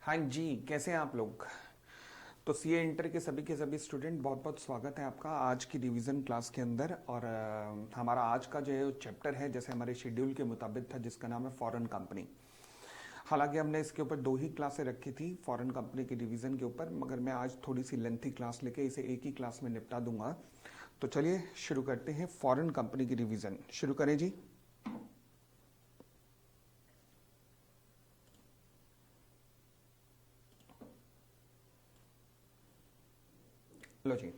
हाँ जी, कैसे हैं आप लोग। तो सीए इंटर के सभी स्टूडेंट, बहुत बहुत स्वागत है आपका आज की रिवीजन क्लास के अंदर। और हमारा आज का जो चैप्टर है, जैसे हमारे शेड्यूल के मुताबिक था, जिसका नाम है फॉरेन कंपनी। हालांकि हमने इसके ऊपर 2 ही क्लासें रखी थी फॉरेन कंपनी की रिवीजन के ऊपर, मगर मैं आज थोड़ी सी लेंथी क्लास लेके इसे एक ही क्लास में निपटा दूंगा। तो चलिए शुरू करते हैं फॉरेन कंपनी की रिवीजन। शुरू करें जी। लो जी,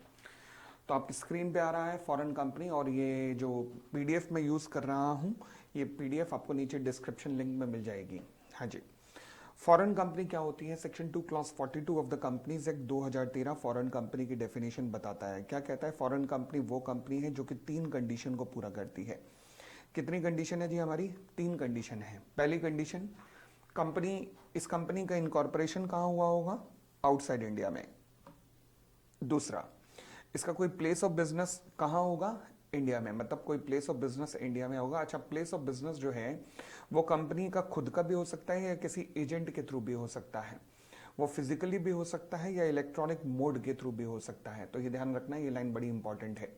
तो आपकी स्क्रीन पे आ रहा है फॉरेन कंपनी, और ये जो पीडीएफ मैं यूज़ कर रहा हूँ, ये पीडीएफ आपको नीचे डिस्क्रिप्शन लिंक में मिल जाएगी। हाँ जी। फॉरेन कंपनी क्या होती है? Section 2 clause 42 of the companies act 2013 foreign company की डेफिनेशन बताता है। क्या कहता है? फॉरेन कंपनी वो कंपनी है जो कि 3 कंडीशन को पूरा करती है। कितनी कंडीशन है जी हमारी? 3 कंडीशन है। पहली कंडीशन, कंपनी, इस कंपनी का इनकॉर्पोरेशन कहाँ हुआ होगा? आउटसाइड इंडिया में। दूसरा, इसका कोई प्लेस ऑफ बिजनेस कहाँ होगा? इंडिया में, मतलब कोई प्लेस ऑफ बिजनेस इंडिया में होगा। अच्छा, प्लेस ऑफ बिजनेस जो है वो कंपनी का खुद का भी हो सकता है या किसी एजेंट के थ्रू भी हो सकता है। वो फिजिकली भी हो सकता है या इलेक्ट्रॉनिक मोड के थ्रू भी हो सकता है। तो ये ध्यान रखना, ये लाइन बड़ी इंपॉर्टेंट है।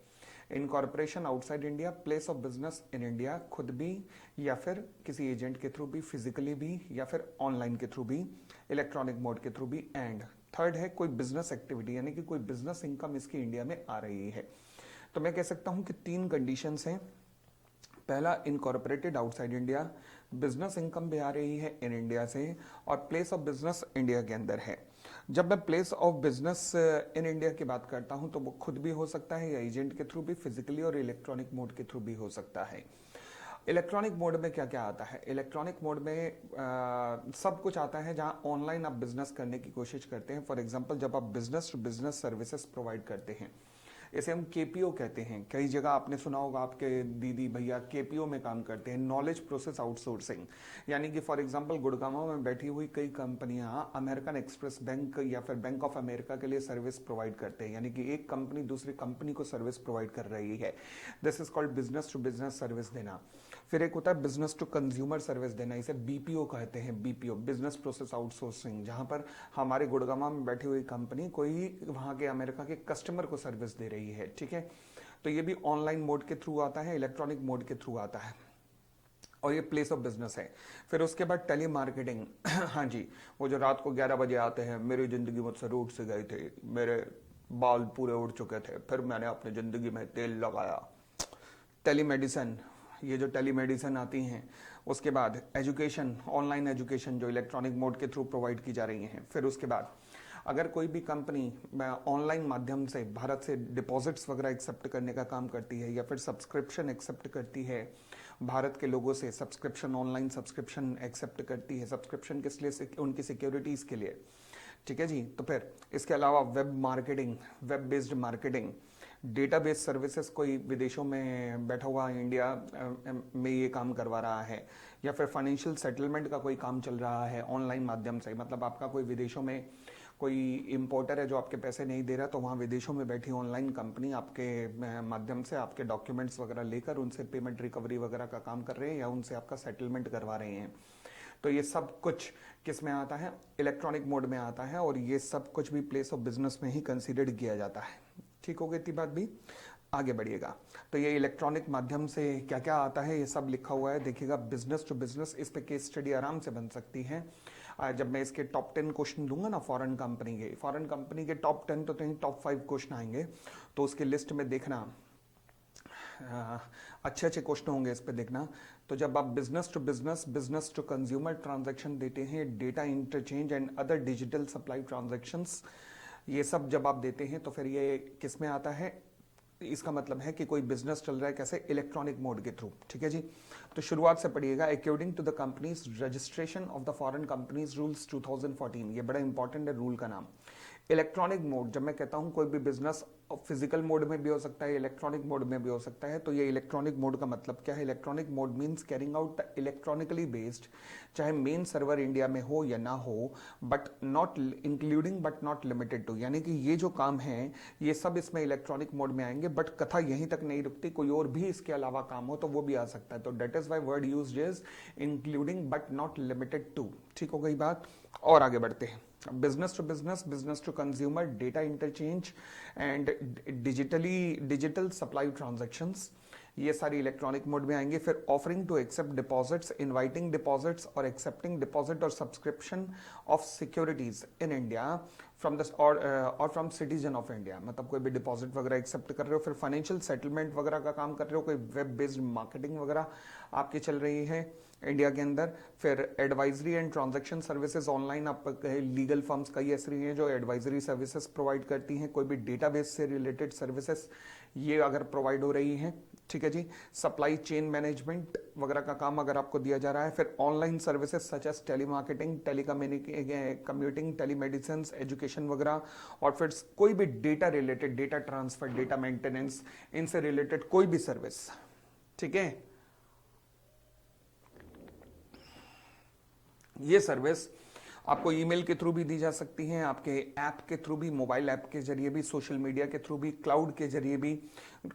Incorporation outside India, place of business in India, खुद भी या फिर किसी एजेंट के थ्रू भी, फिजिकली भी या फिर ऑनलाइन के थ्रू भी, इलेक्ट्रॉनिक मोड के थ्रू भी। एंड थर्ड है कोई बिजनेस एक्टिविटी, यानी कि कोई बिजनेस इनकम इसकी इंडिया में आ रही है। तो मैं कह सकता हूं कि 3 कंडीशंस हैं। पहला, incorporated outside India, business income भी आ रही है इन इंडिया से, और प्लेस ऑफ बिजनेस इंडिया के अंदर है। जब मैं place of business in India की बात करता हूं तो वो खुद भी हो सकता है या एजेंट के थ्रू भी, फिजिकली और इलेक्ट्रॉनिक मोड के थ्रू भी हो सकता है। इलेक्ट्रॉनिक मोड में क्या क्या आता है? इलेक्ट्रॉनिक मोड में सब कुछ आता है जहां ऑनलाइन आप बिजनेस करने की कोशिश करते हैं। फॉर एग्जांपल, जब आप business to business services provide करते हैं, इसे हम केपीओ कहते हैं। कई जगह आपने सुना होगा, आपके दीदी भैया केपीओ में काम करते हैं, नॉलेज प्रोसेस आउटसोर्सिंग। यानी कि फॉर एग्जांपल गुड़गांव में बैठी हुई कई कंपनियां अमेरिकन एक्सप्रेस बैंक या फिर बैंक ऑफ अमेरिका के लिए सर्विस प्रोवाइड करते हैं। यानी कि एक कंपनी दूसरी कंपनी को सर्विस प्रोवाइड कर रही है। This is called business to business service देना। फिर एक होता है बिजनेस टू कंज्यूमर सर्विस देना, इसे बीपीओ कहते हैं। बीपीओ, बिजनेस प्रोसेस आउटसोर्सिंग, जहां पर हमारे गुड़गांव में बैठी हुई कंपनी कोई वहां के अमेरिका के कस्टमर को सर्विस दे रही है। ठीक है, तो ये भी ऑनलाइन मोड के थ्रू आता है, इलेक्ट्रॉनिक मोड के थ्रू आता है, और ये प्लेस ऑफ बिजनेस है। फिर उसके बाद टेली मार्केटिंग। हाँ जी, वो जो रात को 11 बजे आते हैं, मेरी जिंदगी मुझसे रूठ से गए थे, मेरे बाल पूरे उड़ चुके थे, फिर मैंने अपनी जिंदगी में तेल लगाया। टेलीमेडिसन, ये जो टेलीमेडिसन आती हैं। उसके बाद एजुकेशन, ऑनलाइन एजुकेशन जो इलेक्ट्रॉनिक मोड के थ्रू प्रोवाइड की जा रही हैं। फिर उसके बाद अगर कोई भी कंपनी ऑनलाइन माध्यम से भारत से डिपॉजिट्स वगैरह एक्सेप्ट करने का काम करती है या फिर सब्सक्रिप्शन एक्सेप्ट करती है भारत के लोगों से, सब्सक्रिप्शन, ऑनलाइन सब्सक्रिप्शन एक्सेप्ट करती है, सब्सक्रिप्शन किस लिए? उनकी सिक्योरिटीज़ के लिए। ठीक है जी। तो फिर इसके अलावा web marketing, web based marketing, database services, कोई विदेशों में बैठा हुआ इंडिया में ये काम करवा रहा है, या फिर फाइनेंशियल सेटलमेंट का कोई काम चल रहा है ऑनलाइन माध्यम से। मतलब आपका कोई विदेशों में कोई इंपोर्टर है जो आपके पैसे नहीं दे रहा, तो वहाँ विदेशों में बैठी ऑनलाइन कंपनी आपके माध्यम से आपके डॉक्यूमेंट्स वगैरह लेकर उनसे पेमेंट रिकवरी वगैरह का काम कर रहे हैं या उनसे आपका सेटलमेंट करवा रहे हैं। तो ये सब कुछ किस में आता है? इलेक्ट्रॉनिक मोड में आता है, और ये सब कुछ भी प्लेस ऑफ बिजनेस में ही कंसीडर्ड किया जाता है। ठीक हो गई इतनी बात भी? आगे बढ़िएगा। तो ये इलेक्ट्रॉनिक माध्यम से क्या क्या आता है ये सब लिखा हुआ है, देखिएगा। बिजनेस टू बिजनेस, इस पे केस स्टडी आराम से बन सकती है। जब मैं इसके टॉप 10 क्वेश्चन दूंगा ना फॉरेन कंपनी के टॉप 10 तो कहीं टॉप 5 क्वेश्चन आएंगे, तो उसकी लिस्ट में देखना अच्छे अच्छे क्वेश्चन होंगे, इस पे देखना। तो जब आप business to business, business to consumer transaction देते हैं, data interchange and other digital supply transactions, ये सब जब आप देते हैं तो फिर ये किस में आता है? इसका मतलब है कि कोई बिजनेस चल रहा है कैसे? इलेक्ट्रॉनिक मोड के थ्रू। ठीक है जी। तो शुरुआत से पढ़िएगा। According to the companies registration of the foreign companies rules 2014, ये बड़ा इंपॉर्टेंट है रूल का नाम। इलेक्ट्रॉनिक मोड, जब मैं कहता हूं कोई भी बिजनेस फिजिकल मोड में भी हो सकता है, इलेक्ट्रॉनिक मोड में भी हो सकता है, तो ये इलेक्ट्रॉनिक मोड का मतलब क्या है? Electronic mode means carrying out the electronically based, चाहे मेन सर्वर इंडिया में हो या ना हो, but not including but not limited to, यानी कि ये जो काम है ये सब इसमें इलेक्ट्रॉनिक मोड में आएंगे। बट कथा यहीं तक नहीं रुकती, कोई और भी इसके अलावा काम हो तो वो भी आ सकता है। तो that is why word used is including but not limited to. ठीक हो गई बात? और आगे बढ़ते हैं। Business to consumer, data interchange and digital supply transactions, ये सारी इलेक्ट्रॉनिक मोड में आएंगे। फिर offering to accept deposits, inviting deposits और एक्सेप्टिंग डिपॉजिट और subscription of securities in India from the और फ्रॉम सिटीजन ऑफ इंडिया, मतलब कोई भी डिपॉजिट वगैरह एक्सेप्ट कर रहे हो। फिर फाइनेंशियल सेटलमेंट वगैरह का काम कर रहे हो, कोई वेब बेस्ड मार्केटिंग वगैरह आपकी चल रही है इंडिया के अंदर। फिर advisory and transaction services online, आप लीगल फर्म्स कई ऐसी हैं जो एडवाइजरी सर्विसेज प्रोवाइड करती हैं, कोई भी डेटाबेस से रिलेटेड सर्विसेज ये अगर प्रोवाइड हो रही हैं, ठीक है जी। सप्लाई चेन मैनेजमेंट वगैरह का काम अगर आपको दिया जा रहा है। फिर online services such as telemarketing, telecommuting, telemedicine, education वगैरह। और फिर कोई भी data related, data transfer, data maintenance, इनसे रिलेटेड कोई भी सर्विस, ठीक है। ये सर्विस आपको ईमेल के थ्रू भी दी जा सकती है, आपके ऐप के थ्रू भी, मोबाइल ऐप के जरिए भी, सोशल मीडिया के थ्रू भी, क्लाउड के जरिए भी,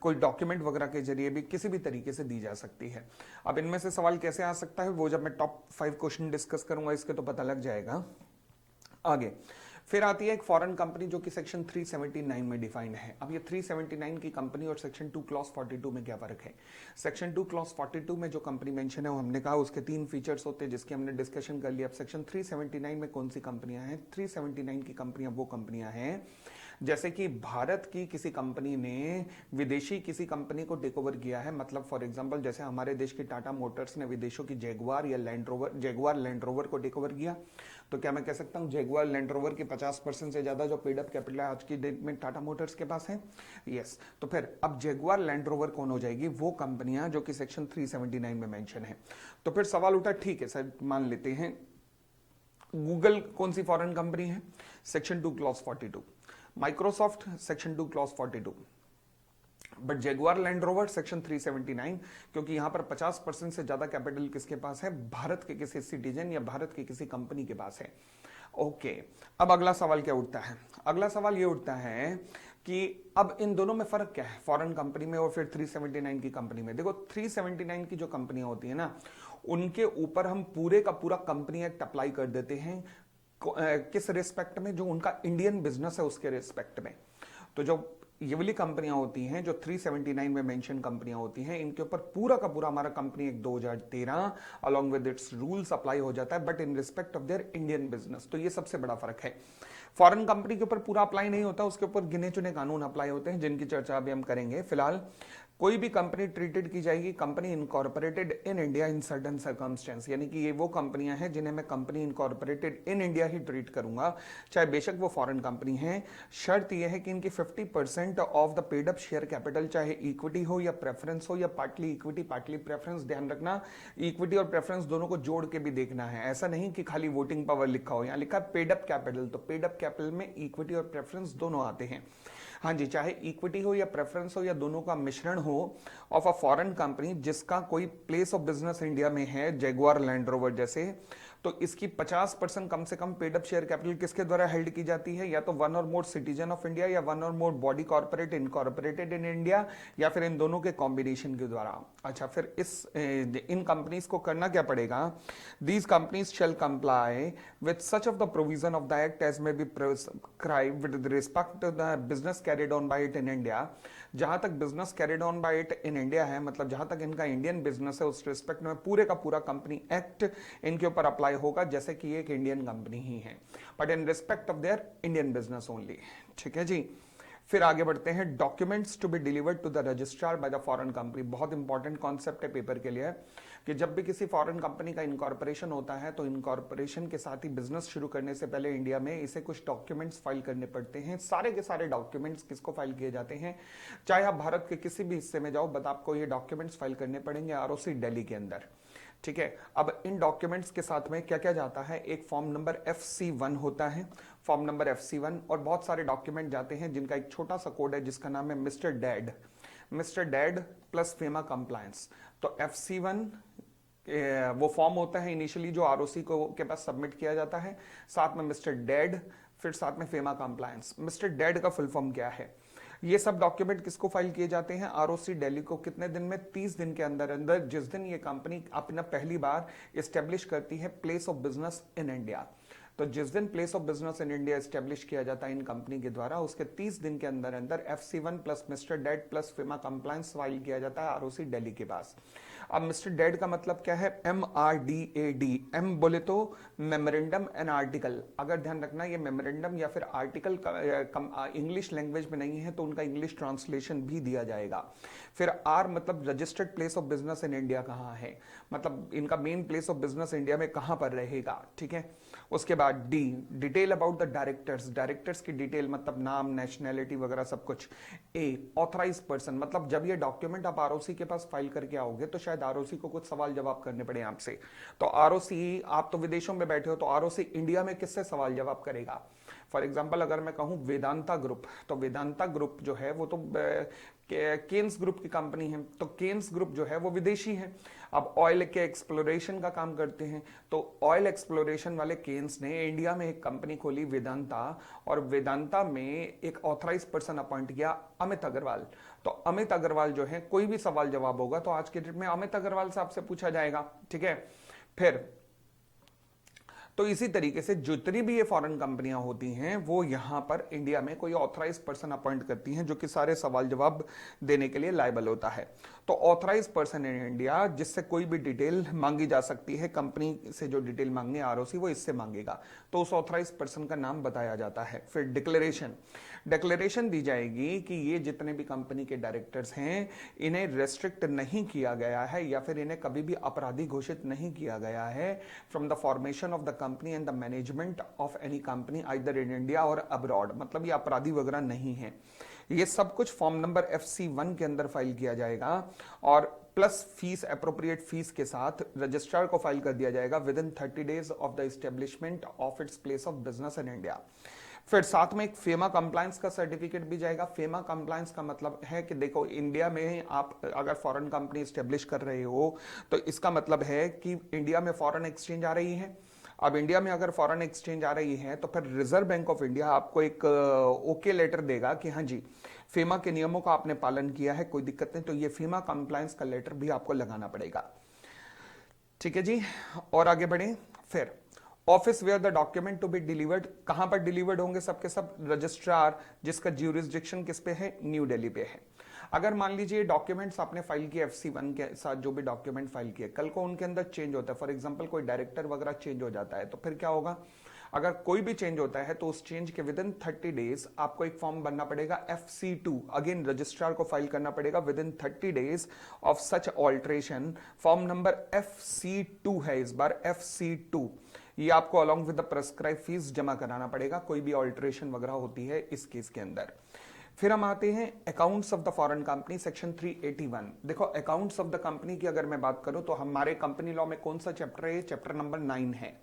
कोई डॉक्यूमेंट वगैरह के जरिए भी, किसी भी तरीके से दी जा सकती है। अब इनमें से सवाल कैसे आ सकता है वो जब मैं टॉप 5 क्वेश्चन डिस्कस करूंगा इसके तो पता लग जाएगा। आगे फिर आती है एक फॉरेन कंपनी जो कि सेक्शन 379 में डिफाइंड है। अब ये 379 की कंपनी और सेक्शन 2 क्लॉज 42 में क्या फर्क है? सेक्शन 2 क्लॉज 42 में जो कंपनी मेंशन है वो हमने कहा उसके 3 फीचर्स होते हैं जिसकी हमने डिस्कशन कर लिया। अब सेक्शन 379 में कौन सी कंपनियां हैं? 379 की कंपनियां वो कंपनियां हैं जैसे कि भारत की किसी कंपनी ने विदेशी किसी कंपनी को टेक ओवर किया है, मतलब फॉर एग्जांपल जैसे हमारे देश की टाटा मोटर्स ने विदेशों की जैगुआर या लैंड रोवर को टेक ओवर किया, तो क्या मैं कह सकता हूं जैगुआर लैंड रोवर की 50% से ज्यादा जो पेड अप कैपिटल है आज की डेट में टाटा मोटर्स के पास है? यस। तो फिर अब जैगुआर लैंड रोवर कौन हो जाएगी? वो कंपनियां जो कि सेक्शन 379 में मेंशन है। तो फिर सवाल उठा, ठीक है सर मान लेते हैं गूगल कौन सी फॉरेन कंपनी है? Section 2 clause 42। Microsoft section 2 clause 42, but Jaguar land rover section 379, क्योंकि यहां पर 50% से ज्यादा कैपिटल किसके पास है? भारत के किसी सिटीजन या भारत की किसी कंपनी के पास है। ओके, अब अगला सवाल क्या उठता है? अगला सवाल ये उठता है कि अब इन दोनों में फर्क क्या है, फॉरेन कंपनी में और फिर 379 की कंपनी में? देखो 379 की जो कंपनियां होती है ना, उनके ऊपर हम पूरे का पूरा कंपनी एक्ट अप्लाई कर देते हैं किस रिस्पेक्ट में? जो उनका इंडियन बिजनेस है उसके रिस्पेक्ट में। तो जो ये वाली कंपनियां होती हैं जो 379 में मेंशन कंपनियां होती हैं, इनके ऊपर पूरा का पूरा हमारा company act 2013 along with its rules apply हो जाता है, but in respect of their Indian business. तो ये सबसे बड़ा फर्क है। फॉरेन कंपनी के ऊपर पूरा अप्लाई नहीं होता, उसके ऊपर गिने चुने कानून अप्लाई होते हैं जिनकी चर्चा अभी हम करेंगे। फिलहाल कोई भी कंपनी ट्रीटेड की जाएगी company incorporated in India in certain circumstance, यानी कि ये वो कंपनियां हैं जिन्हें मैं company incorporated in India he treat करूंगा, चाहे बेशक वो फॉरेन कंपनी है। शर्त यह है कि इनकी 50% of the paid up share capital, चाहे इक्विटी हो या प्रेफरेंस हो या पार्टली इक्विटी पार्टली प्रेफरेंस, ध्यान रखना इक्विटी और प्रेफरेंस दोनों को जोड़ के भी देखना है, ऐसा नहीं कि खाली वोटिंग पावर लिखा हो। यहां लिखा है पेड अप कैपिटल, तो पेड अप कैपिटल में इक्विटी और प्रेफरेंस दोनों आते हैं। हाँ जी, चाहे इक्विटी हो या प्रेफरेंस हो या दोनों का मिश्रण हो ऑफ अ फॉरेन कंपनी जिसका कोई प्लेस ऑफ बिजनेस इंडिया में है, जैगुआर लैंड रोवर जैसे, तो इसकी 50% कम से कम पेड अप शेयर कैपिटल किसके द्वारा हेल्ड की जाती है? या तो one or more citizen of India या one or more body corporate incorporated in India, या फिर इन दोनों के कॉम्बिनेशन के द्वारा। अच्छा, फिर इन कंपनीज को करना क्या पड़ेगा? These companies shall comply with such of the provision of the act as may be prescribed with respect to the business carried on by it in India. जहां तक business carried on by it in India है, मतलब जहां तक इनका Indian business है, उस respect में पूरे का पूरा कंपनी एक्ट इनके ऊपर अप्लाई होगा जैसे कि एक इंडियन कंपनी ही है, but in respect of their Indian business only. ठीक है जी। फिर आगे बढ़ते हैं, documents to be delivered to the registrar by the foreign company. बहुत इंपॉर्टेंट कॉन्सेप्ट है पेपर के लिए कि जब भी किसी फॉरेन कंपनी का इनकॉर्पोरेशन होता है तो इनकॉर्पोरेशन के साथ ही बिजनेस शुरू करने से पहले इंडिया में इसे कुछ डॉक्यूमेंट्स फाइल करने पड़ते हैं। सारे के सारे डॉक्यूमेंट्स किसको फाइल किए जाते हैं? चाहे आप भारत के किसी भी हिस्से में जाओ, बट आपको ये डॉक्यूमेंट्स फाइल करने पड़ेंगे आरओसी दिल्ली के अंदर। ठीक है। अब इन डॉक्यूमेंट्स के साथ में क्या क्या जाता है, एक फॉर्म नंबर FC1 होता है, फॉर्म नंबर FC1, और बहुत सारे डॉक्यूमेंट जाते हैं जिनका एक छोटा सा कोड है जिसका नाम है mister dad plus FEMA compliance. तो FC1 वो फॉर्म होता है इनिशियली जो आरओसी को के पास सबमिट किया जाता है, साथ में मिस्टर डैड, फिर साथ में फेमा कंप्लायंस। मिस्टर डैड का फुल फॉर्म क्या है? ये सब डॉक्यूमेंट किसको फाइल किए जाते हैं? आरओसी दिल्ली को। कितने दिन में? 30 दिन के अंदर अंदर, जिस दिन ये कंपनी अपना पहली बार एस्टेब्लिश करती है place of business in India. तो जिस दिन place of business in India establish किया जाता है इन कंपनी के द्वारा, उसके 30 दिन के अंदर अंदर FC1 plus mister dad plus FEMA compliance file किया जाता है आरओसी दिल्ली के पास। अब मिस्टर डैड का मतलब क्या है? MRDAD। एम बोले तो मेमोरेंडम एंड आर्टिकल। अगर ध्यान रखना ये मेमोरेंडम या फिर आर्टिकल इंग्लिश लैंग्वेज में नहीं है तो उनका इंग्लिश ट्रांसलेशन भी दिया जाएगा। फिर आर मतलब registered place of business in India कहाँ है, मतलब इनका main place of business India में कहाँ पर रहेगा, ठीक है। उसके बाद D, detail about the directors की डिटेल, मतलब नाम, नेशनैलिटी वगैरह सब कुछ। ए, ऑथराइज पर्सन, मतलब जब ये डॉक्यूमेंट आप आरओसी के पास फाइल करके आओगे तो शायद आरओसी को कुछ सवाल जवाब करने पड़े आपसे। तो आरओसी, आप तो विदेशों में बैठे हो, तो आरओसी इंडिया में किससे सवाल जवाब करेगा? फॉर एग्जाम्पल अगर मैं कहूं वेदांता ग्रुप, तो वेदांता ग्रुप जो है वो तो केन्स ग्रुप की कंपनी है, तो केन्स ग्रुप जो है वो विदेशी है। अब ऑयल के एक्सप्लोरेशन का काम करते हैं, तो ऑयल एक्सप्लोरेशन वाले केन्स ने इंडिया में एक कंपनी खोली वेदांता, और वेदांता में एक ऑथराइज पर्सन अपॉइंट किया अमित अग्रवाल। तो अमित अग्रवाल जो है, कोई भी सवाल जवाब होगा तो आज के डेट में अमित अग्रवाल से आपसे पूछा जाएगा, ठीक है। फिर तो इसी तरीके से जितनी भी ये फॉरेन कंपनियां होती हैं वो यहां पर इंडिया में कोई ऑथराइज पर्सन अपॉइंट करती हैं जो कि सारे सवाल जवाब देने के लिए लायबल होता है। तो ऑथराइज पर्सन इन इंडिया, जिससे कोई भी डिटेल मांगी जा सकती है, कंपनी से जो डिटेल मांगने आरओसी वो इससे मांगेगा, तो उस ऑथराइज पर्सन का नाम बताया जाता है। फिर डिक्लेरेशन दी जाएगी कि ये जितने भी कंपनी के डायरेक्टर्स हैं इन्हें रेस्ट्रिक्ट नहीं किया गया है या फिर इन्हें कभी भी अपराधी घोषित नहीं किया गया है from the formation of the company and the management of any company either in India और अब्रॉड, मतलब ये अपराधी वगैरह नहीं है। ये सब कुछ फॉर्म नंबर FC1 के अंदर फाइल किया जाएगा और प्लस फीस, अप्रोप्रिएट फीस के साथ रजिस्ट्रार को फाइल कर दिया जाएगा with in 30 days of the establishment of its place of business in India. फिर साथ में एक फेमा कंप्लायंस का सर्टिफिकेट भी जाएगा। फेमा कंप्लायंस का मतलब है कि देखो, इंडिया में आप अगर फॉरेन कंपनी एस्टेब्लिश कर रहे हो तो इसका मतलब है कि इंडिया में फॉरेन एक्सचेंज आ रही है। अब इंडिया में अगर फॉरेन एक्सचेंज आ रही है तो फिर रिजर्व बैंक ऑफ इंडिया आपको एक ओके लेटर देगा कि हाँ जी, फेमा के नियमों का आपने पालन किया है, कोई दिक्कत नहीं। तो ये फेमा कंप्लायंस का लेटर भी आपको लगाना पड़ेगा, ठीक है जी। और आगे बढ़े। फिर office where the document to be delivered, कहां पर डिलीवर्ड होंगे? सबके सब रजिस्ट्रार, जिसका ज्यूरिसडिक्शन किस पे है? न्यू दिल्ली पे है। अगर मान लीजिए डॉक्यूमेंट्स आपने फाइल किए FC1 के साथ, जो भी डॉक्यूमेंट फाइल किए, कल को उनके अंदर चेंज होता है, फॉर एग्जांपल कोई डायरेक्टर वगैरह चेंज हो जाता है, तो फिर क्या होगा? अगर कोई भी चेंज होता है तो उस चेंज के विद इन 30 days आपको एक फॉर्म बनना पड़ेगा FC2, अगेन रजिस्ट्रार को फाइल करना पड़ेगा with in 30 days of such alteration. Form number FC2 है इस बार, FC2। ये आपको along with the prescribe fees जमा कराना पड़ेगा, कोई भी ऑल्ट्रेशन वगैरह होती है इस केस के अंदर। फिर हम आते हैं accounts of the foreign company, section 381। देखो, अकाउंट्स ऑफ द कंपनी की अगर मैं बात करूं तो हमारे कंपनी लॉ में कौन सा चैप्टर है? चैप्टर नंबर 9 है।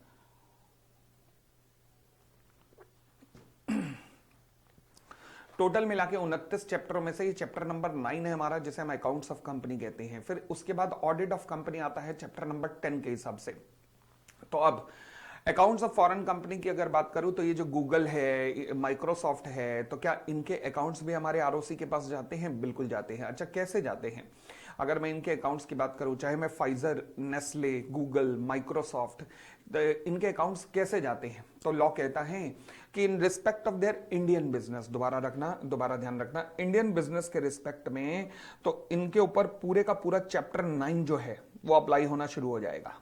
टोटल मिला के 29 चैप्टरों में से ये चैप्टर नंबर 9 है हमारा, जिसे हम अकाउंट्स ऑफ कंपनी कहते हैं। फिर उसके बाद ऑडिट ऑफ कंपनी आता है चैप्टर नंबर 10 के हिसाब से। तो अब अकाउंट्स ऑफ फॉरेन कंपनी की अगर बात करूं तो ये जो गूगल है, माइक्रोसॉफ्ट है, तो क्या इनके अकाउंट्स भी हमारे आरओसी के पास जाते हैं? बिल्कुल जाते हैं। अच्छा, कैसे जाते हैं? अगर मैं इनके अकाउंट्स की बात करूं, चाहे मैं फाइजर, नेस्ले, गूगल, माइक्रोसॉफ्ट, इनके अकाउंट्स कैसे जाते हैं? तो लॉ कहता है कि इन respect of their Indian business, दोबारा ध्यान रखना, इंडियन बिजनेस के रिस्पेक्ट में तो इनके ऊपर पूरे का पूरा चैप्टर 9 जो है वो अप्लाई होना शुरू हो जाएगा।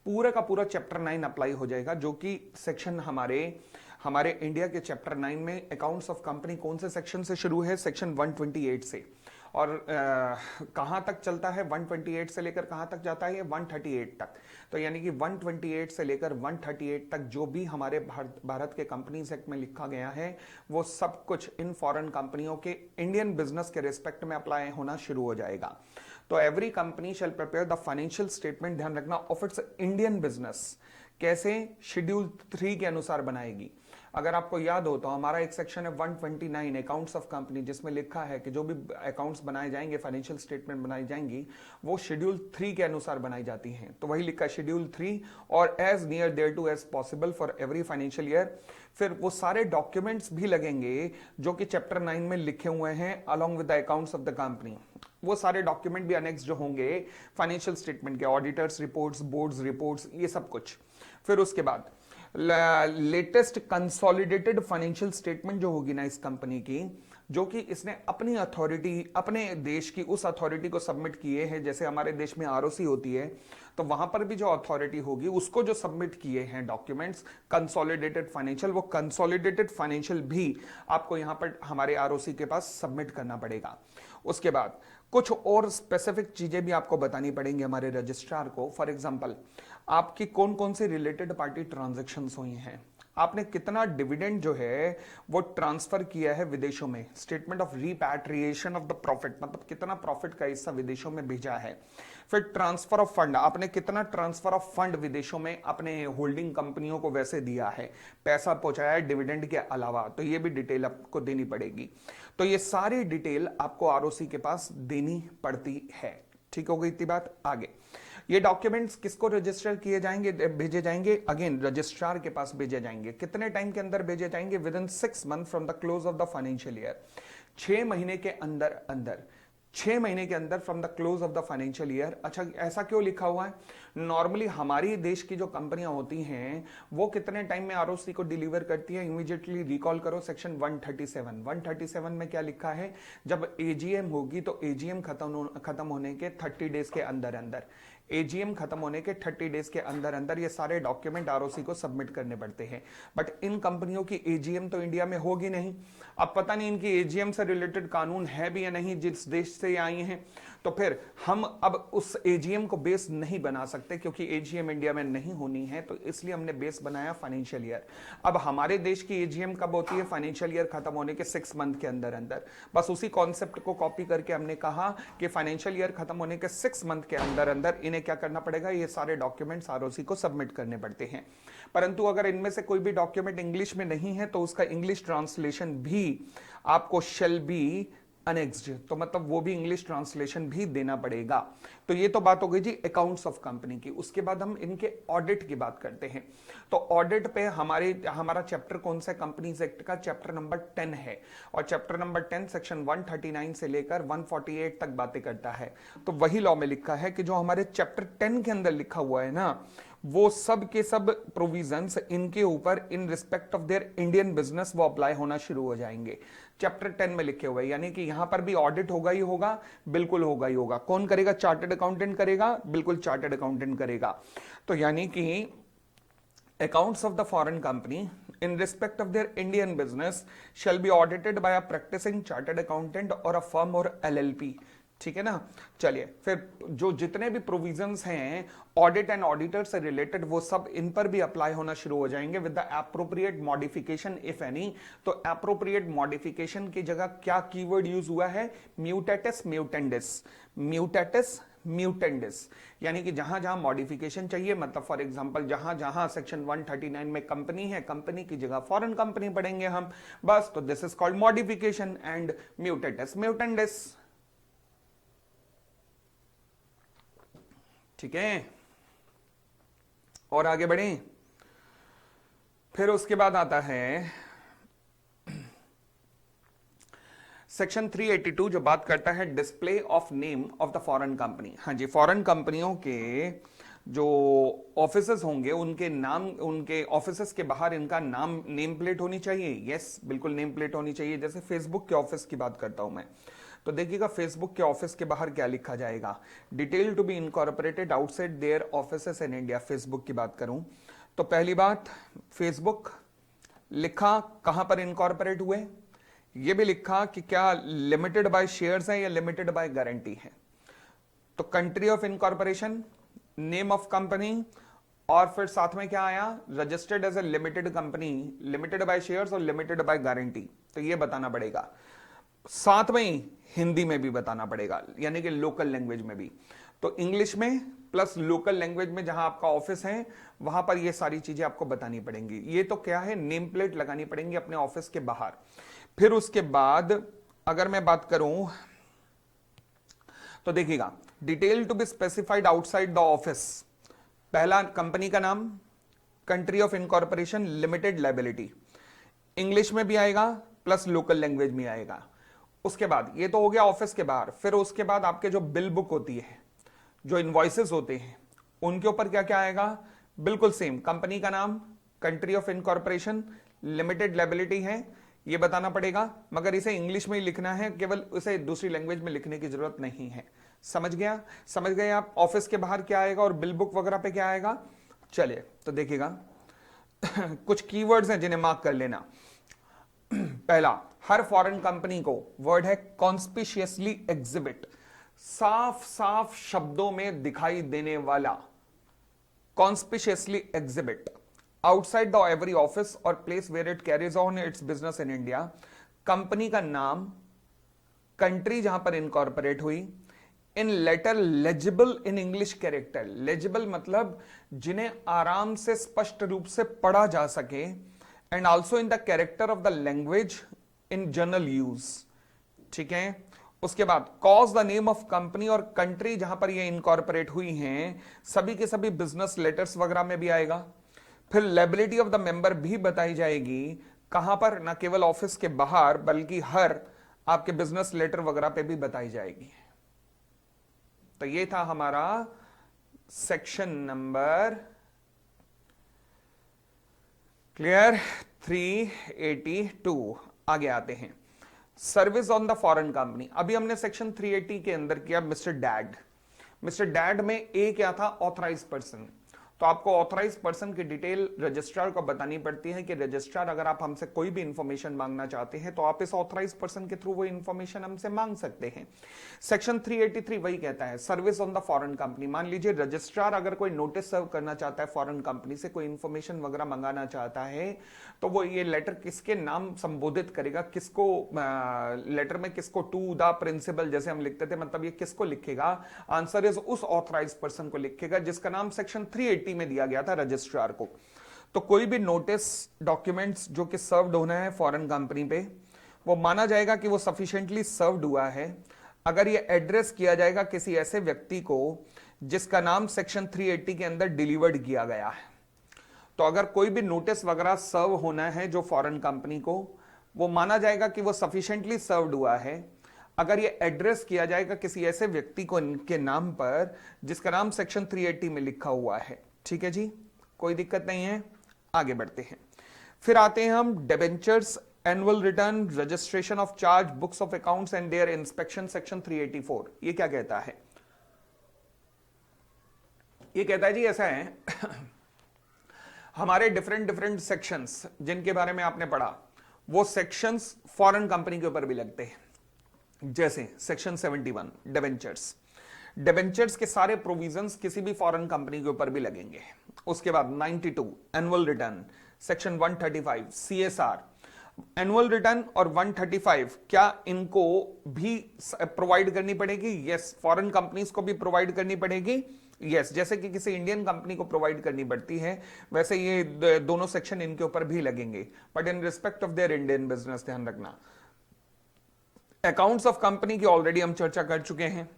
पूरा का पूरा चैप्टर 9 अप्लाई हो जाएगा, जो कि सेक्शन हमारे इंडिया के चैप्टर 9 में अकाउंट्स ऑफ कंपनी कौन से सेक्शन से शुरू है? सेक्शन 128 से। और कहां तक चलता है? 128 से लेकर कहां तक जाता है? 138 तक। तो यानी कि 128 से लेकर 138 तक जो भी हमारे भारत के कंपनीज एक्ट में लिखा गया है वो सब कुछ इन फॉरेन कंपनियों के इंडियन बिजनेस के रिस्पेक्ट में अप्लाई होना शुरू हो जाएगा। तो every company shall prepare the financial statement, ध्यान रखना, ऑफ इट्स इंडियन बिजनेस। कैसे? शेड्यूल 3 के अनुसार बनाएगी। अगर आपको याद हो तो हमारा एक सेक्शन है 129 अकाउंट्स ऑफ कंपनी, जिसमें लिखा है कि जो भी अकाउंट्स बनाए जाएंगे, फाइनेंशियल स्टेटमेंट बनाई जाएंगी, वो शेड्यूल 3 के अनुसार बनाई जाती हैं। तो वही लिखा है शेड्यूल 3 और as near thereto as possible for every financial year. फिर वो सारे डॉक्यूमेंट्स भी लगेंगे जो कि चैप्टर 9 में लिखे हुए हैं along with the accounts of the company. वो सारे डॉक्यूमेंट भी अनेक्स जो होंगे फाइनेंशियल स्टेटमेंट के, ऑडिटर्स रिपोर्ट्स, बोर्ड्स रिपोर्ट्स, ये सब कुछ। फिर उसके बाद लेटेस्ट कंसोलिडेटेड फाइनेंशियल स्टेटमेंट जो होगी ना इस कंपनी की, जो कि इसने अपनी अथॉरिटी, अपने देश की उस अथॉरिटी को सबमिट किए हैं। जैसे हमारे देश में आरओसी होती है, तो वहां पर भी जो अथॉरिटी होगी उसको जो सबमिट किए हैं डॉक्यूमेंट्स कंसोलिडेटेड फाइनेंशियल, वो कंसोलिडेटेड फाइनेंशियल भी आपको यहां पर हमारे आरओसी के पास सबमिट करना पड़ेगा। उसके बाद कुछ और स्पेसिफिक चीजें भी आपको बतानी पड़ेंगी हमारे रजिस्ट्रार को। फॉर एग्जांपल, आपकी कौन कौन सी रिलेटेड पार्टी ट्रांजैक्शंस हुई हैं, आपने कितना डिविडेंड जो है वो ट्रांसफर किया है विदेशों में, statement of repatriation of the profit, मतलब कितना प्रॉफिट का हिस्सा विदेशों में भेजा है। फिर ट्रांसफर ऑफ फंड, आपने कितना ट्रांसफर ऑफ फंड विदेशों में अपने होल्डिंग कंपनियों को वैसे दिया है, पैसा पहुंचाया है डिविडेंड के अलावा, तो ये भी डिटेल आपको देनी पड़ेगी। तो ये सारी डिटेल आपको आरओसी के पास देनी पड़ती है। ठीक हो गई इतनी बात। आगे ये डॉक्यूमेंट्स किसको रजिस्टर किए जाएंगे, भेजे जाएंगे? अगेन रजिस्ट्रार के पास भेजे जाएंगे। कितने टाइम के अंदर भेजे जाएंगे? With in 6 month from the close of the financial year. 6 महीने के अंदर अंदर, 6 महीने के अंदर from the close of the financial year. अच्छा, ऐसा क्यों लिखा हुआ है? नॉर्मली हमारी देश की जो कंपनियां होती हैं वो कितने टाइम में आरओसी को डिलीवर करती है? इमीडिएटली रिकॉल करो सेक्शन 137। 137 में क्या लिखा है? जब एजीएम होगी तो एजीएम खत्म होने के 30 डेज के अंदर अंदर, एजीएम खत्म होने के 30 डेज के अंदर अंदर ये सारे डॉक्यूमेंट आरओसी को सबमिट करने पड़ते हैं। बट इन कंपनियों की एजीएम तो इंडिया में होगी नहीं। अब पता नहीं इनकी एजीएम से रिलेटेड कानून है भी या नहीं जिस देश से आई हैं, तो फिर हम अब उस एजीएम को बेस नहीं बना सकते क्योंकि एजीएम इंडिया में नहीं होनी है, तो इसलिए हमने बेस बनाया फाइनेंशियल ईयर। अब हमारे देश की एजीएम कब होती है? फाइनेंशियल ईयर खत्म होने के 6 मंथ के अंदर अंदर। बस उसी कॉन्सेप्ट को कॉपी करके हमने कहा कि फाइनेंशियल ईयर खत्म होने के 6 मंथ के अंदर अंदर इन्हें क्या करना पड़ेगा? ये सारे डॉक्यूमेंट्स आरओसी को सबमिट करने पड़ते हैं। परंतु अगर इनमें से कोई भी डॉक्यूमेंट इंग्लिश में नहीं है तो उसका इंग्लिश ट्रांसलेशन भी आपको शेल बी अनेक्स्ड, तो मतलब वो भी इंग्लिश ट्रांसलेशन भी देना पड़ेगा। तो ये तो बात हो गई जी अकाउंट्स ऑफ कंपनी की। उसके बाद हम इनके ऑडिट की बात करते हैं। तो ऑडिट पे हमारा चैप्टर कौन सा? कंपनीज एक्ट का चैप्टर नंबर 10 है, और चैप्टर नंबर 10 सेक्शन 139 से लेकर 148 तक बातें करता है। तो वही लॉ में लिखा है कि जो हमारे चैप्टर 10 के अंदर लिखा हुआ है ना, वो सब के सब प्रोविजंस इनके ऊपर इन respect of their Indian business वो अप्लाई होना शुरू हो जाएंगे। चैप्टर 10 में लिखे हुए, यानी कि यहां पर भी ऑडिट होगा ही होगा, बिल्कुल होगा ही होगा। कौन करेगा? चार्टर्ड अकाउंटेंट करेगा, बिल्कुल चार्टर्ड अकाउंटेंट करेगा। तो यानी कि accounts of the foreign company in respect of their Indian business shall be audited by a practicing chartered accountant or a firm or LLP। ठीक है ना। चलिए, फिर जो जितने भी प्रोविजंस हैं ऑडिट एंड ऑडिटर से रिलेटेड वो सब इन पर भी अप्लाई होना शुरू हो जाएंगे with the appropriate modification if any. तो एप्रोप्रिएट मॉडिफिकेशन की जगह क्या कीवर्ड यूज हुआ है? म्यूटेटस म्यूटेंडिस। म्यूटेटस म्यूटेंडिस, यानी कि जहां जहां मॉडिफिकेशन चाहिए, मतलब फॉर एग्जांपल जहां जहां सेक्शन 139 में कंपनी है, कंपनी की जगह फॉरेन कंपनी पढ़ेंगे हम, बस। तो this is called modification and mutatis mutandis. ठीक है, और आगे बढ़े। फिर उसके बाद आता है सेक्शन 382 जो बात करता है display of name of the foreign company. हाँ जी, फॉरेन कंपनियों के जो ऑफिसेस होंगे उनके नाम, उनके ऑफिसेस के बाहर इनका नाम, नेम प्लेट होनी चाहिए। यस, बिल्कुल नेम प्लेट होनी चाहिए। जैसे फेसबुक के ऑफिस की बात करता हूं मैं, तो देखिएगा फेसबुक के ऑफिस के बाहर क्या लिखा जाएगा? Detail to be incorporated outside their offices in India. Facebook की बात करूं तो पहली बात, फेसबुक लिखा कहां पर इनकॉर्पोरेट हुए, ये भी लिखा कि क्या लिमिटेड बाय शेयर्स है या लिमिटेड बाय गारंटी है। तो country of incorporation, name of company, और फिर साथ में क्या आया? Registered as a limited company, limited by shares और लिमिटेड बाय गारंटी। तो ये बताना पड़ेगा। साथ में ही हिंदी में भी बताना पड़ेगा, यानी कि लोकल लैंग्वेज में भी। तो इंग्लिश में प्लस लोकल लैंग्वेज में जहां आपका ऑफिस है वहां पर ये सारी चीजें आपको बतानी पड़ेंगी। ये तो क्या है, नेम प्लेट लगानी पड़ेंगी अपने ऑफिस के बाहर। फिर उसके बाद अगर मैं बात करूं तो देखिएगा, detail to be specified outside the office. पहला कंपनी का नाम, country of incorporation, limited liability, English में भी आएगा प्लस लोकल लैंग्वेज में आएगा। उसके बाद ये तो हो गया ऑफिस के बाहर। फिर उसके बाद आपके जो बिल बुक होती है, जो इनवॉइसेस होते हैं, उनके ऊपर क्या क्या आएगा, बिल्कुल सेम, कंपनी का नाम, country of incorporation, limited liability है, ये बताना पड़ेगा, मगर इसे इंग्लिश में ही लिखना है, केवल उसे दूसरी लैंग्वेज में लिखने की जरूरत नहीं है। समझ गया, समझ गए आप। ऑफिस के बाहर क्या आएगा और बिल बुक वगैरह पे क्या आएगा। चलिए तो देखिएगा कुछ कीवर्ड्स हैं जिन्हें मार्क कर लेना। पहला, हर फॉरेन कंपनी को वर्ड है कॉन्स्पिशियसली एग्जिबिट, साफ साफ शब्दों में दिखाई देने वाला, conspicuously exhibit outside the every office और place where it carries on its business in India. Company का नाम, कंट्री जहां पर इनकॉर्पोरेट हुई, in letter legible in English character, legible मतलब जिन्हें आराम से स्पष्ट रूप से पढ़ा जा सके, and also in the character of the language in general use. ठीक है। उसके बाद cause the name of company और कंट्री जहां पर ये इनकॉर्पोरेट हुई हैं, सभी के सभी बिजनेस लेटर्स वगैरह में भी आएगा। फिर लायबिलिटी ऑफ द मेंबर भी बताई जाएगी, कहां पर, ना केवल ऑफिस के बाहर बल्कि हर आपके बिजनेस लेटर वगैरह पे भी बताई जाएगी। तो ये था हमारा सेक्शन नंबर, क्लियर, 382। आगे आते हैं, service on the foreign company. अभी हमने सेक्शन 380 के अंदर किया मिस्टर डैड। मिस्टर डैड में ए क्या था, ऑथराइज पर्सन। तो आपको ऑथराइज पर्सन की डिटेल रजिस्ट्रार को बतानी पड़ती है कि रजिस्ट्रार अगर आप हमसे कोई भी इंफॉर्मेशन मांगना चाहते हैं तो आप इस ऑथराइज पर्सन के थ्रू वो इंफॉर्मेशन हमसे मांग सकते हैं। सेक्शन 383 वही कहता है, service on the foreign company. मान लीजिए रजिस्ट्रार अगर कोई नोटिस सर्व करना चाहता है फॉरेन कंपनी से, कोई इंफॉर्मेशन वगैरह मंगाना चाहता है, तो वो ये लेटर किसके नाम संबोधित करेगा, किसको लेटर में किसको, टू द प्रिंसिपल जैसे हम लिखते थे, मतलब ये किसको लिखेगा, आंसर इज उस ऑथराइज पर्सन को लिखेगा जिसका नाम सेक्शन 380 में दिया गया था रजिस्ट्रार को। तो कोई भी नोटिस, डॉक्यूमेंट्स जो कि सर्व्ड होना है फॉरेन कंपनी पे, वो माना जाएगा कि वो सफिशिएंटली सर्व्ड हुआ है अगर ये एड्रेस किया जाएगा किसी ऐसे व्यक्ति को जिसका नाम सेक्शन 380 के अंदर डिलीवर्ड किया गया है। तो अगर कोई भी नोटिस वगैरह सर्व होना है जो फॉरेन कंपनी को, वो माना जाएगा कि वो सफिशिएंटली सर्व्ड हुआ है अगर ये एड्रेस किया जाएगा किसी ऐसे व्यक्ति को इनके नाम पर जिसका नाम सेक्शन 380 में लिखा हुआ है। ठीक है जी, कोई दिक्कत नहीं है। आगे बढ़ते हैं, फिर आते हैं हम debentures, annual return, registration of charge, books of accounts and their inspection, section 384। ये क्या कहता है, ये कहता है जी ऐसा है हमारे डिफरेंट सेक्शंस जिनके बारे में आपने पढ़ा, वो सेक्शंस फॉरेन कंपनी के ऊपर भी लगते हैं। जैसे सेक्शन 71 डिबेंचर्स, डिबेंचर्स के सारे प्रोविजंस किसी भी फॉरेन कंपनी के ऊपर भी लगेंगे। उसके बाद 92 annual return, section 135 CSR, annual return और 135 क्या इनको भी प्रोवाइड करनी पड़ेगी? यस, फॉरेन कंपनीज को भी प्रोवाइड करनी पड़ेगी। यस, जैसे कि किसी इंडियन कंपनी को प्रोवाइड करनी पड़ती है वैसे ये दोनों सेक्शन इनके ऊपर भी लगेंगे, but in respect of their Indian business, ध्यान रखना। अकाउंट्स ऑफ कंपनी की ऑलरेडी हम चर्चा कर चुके हैं।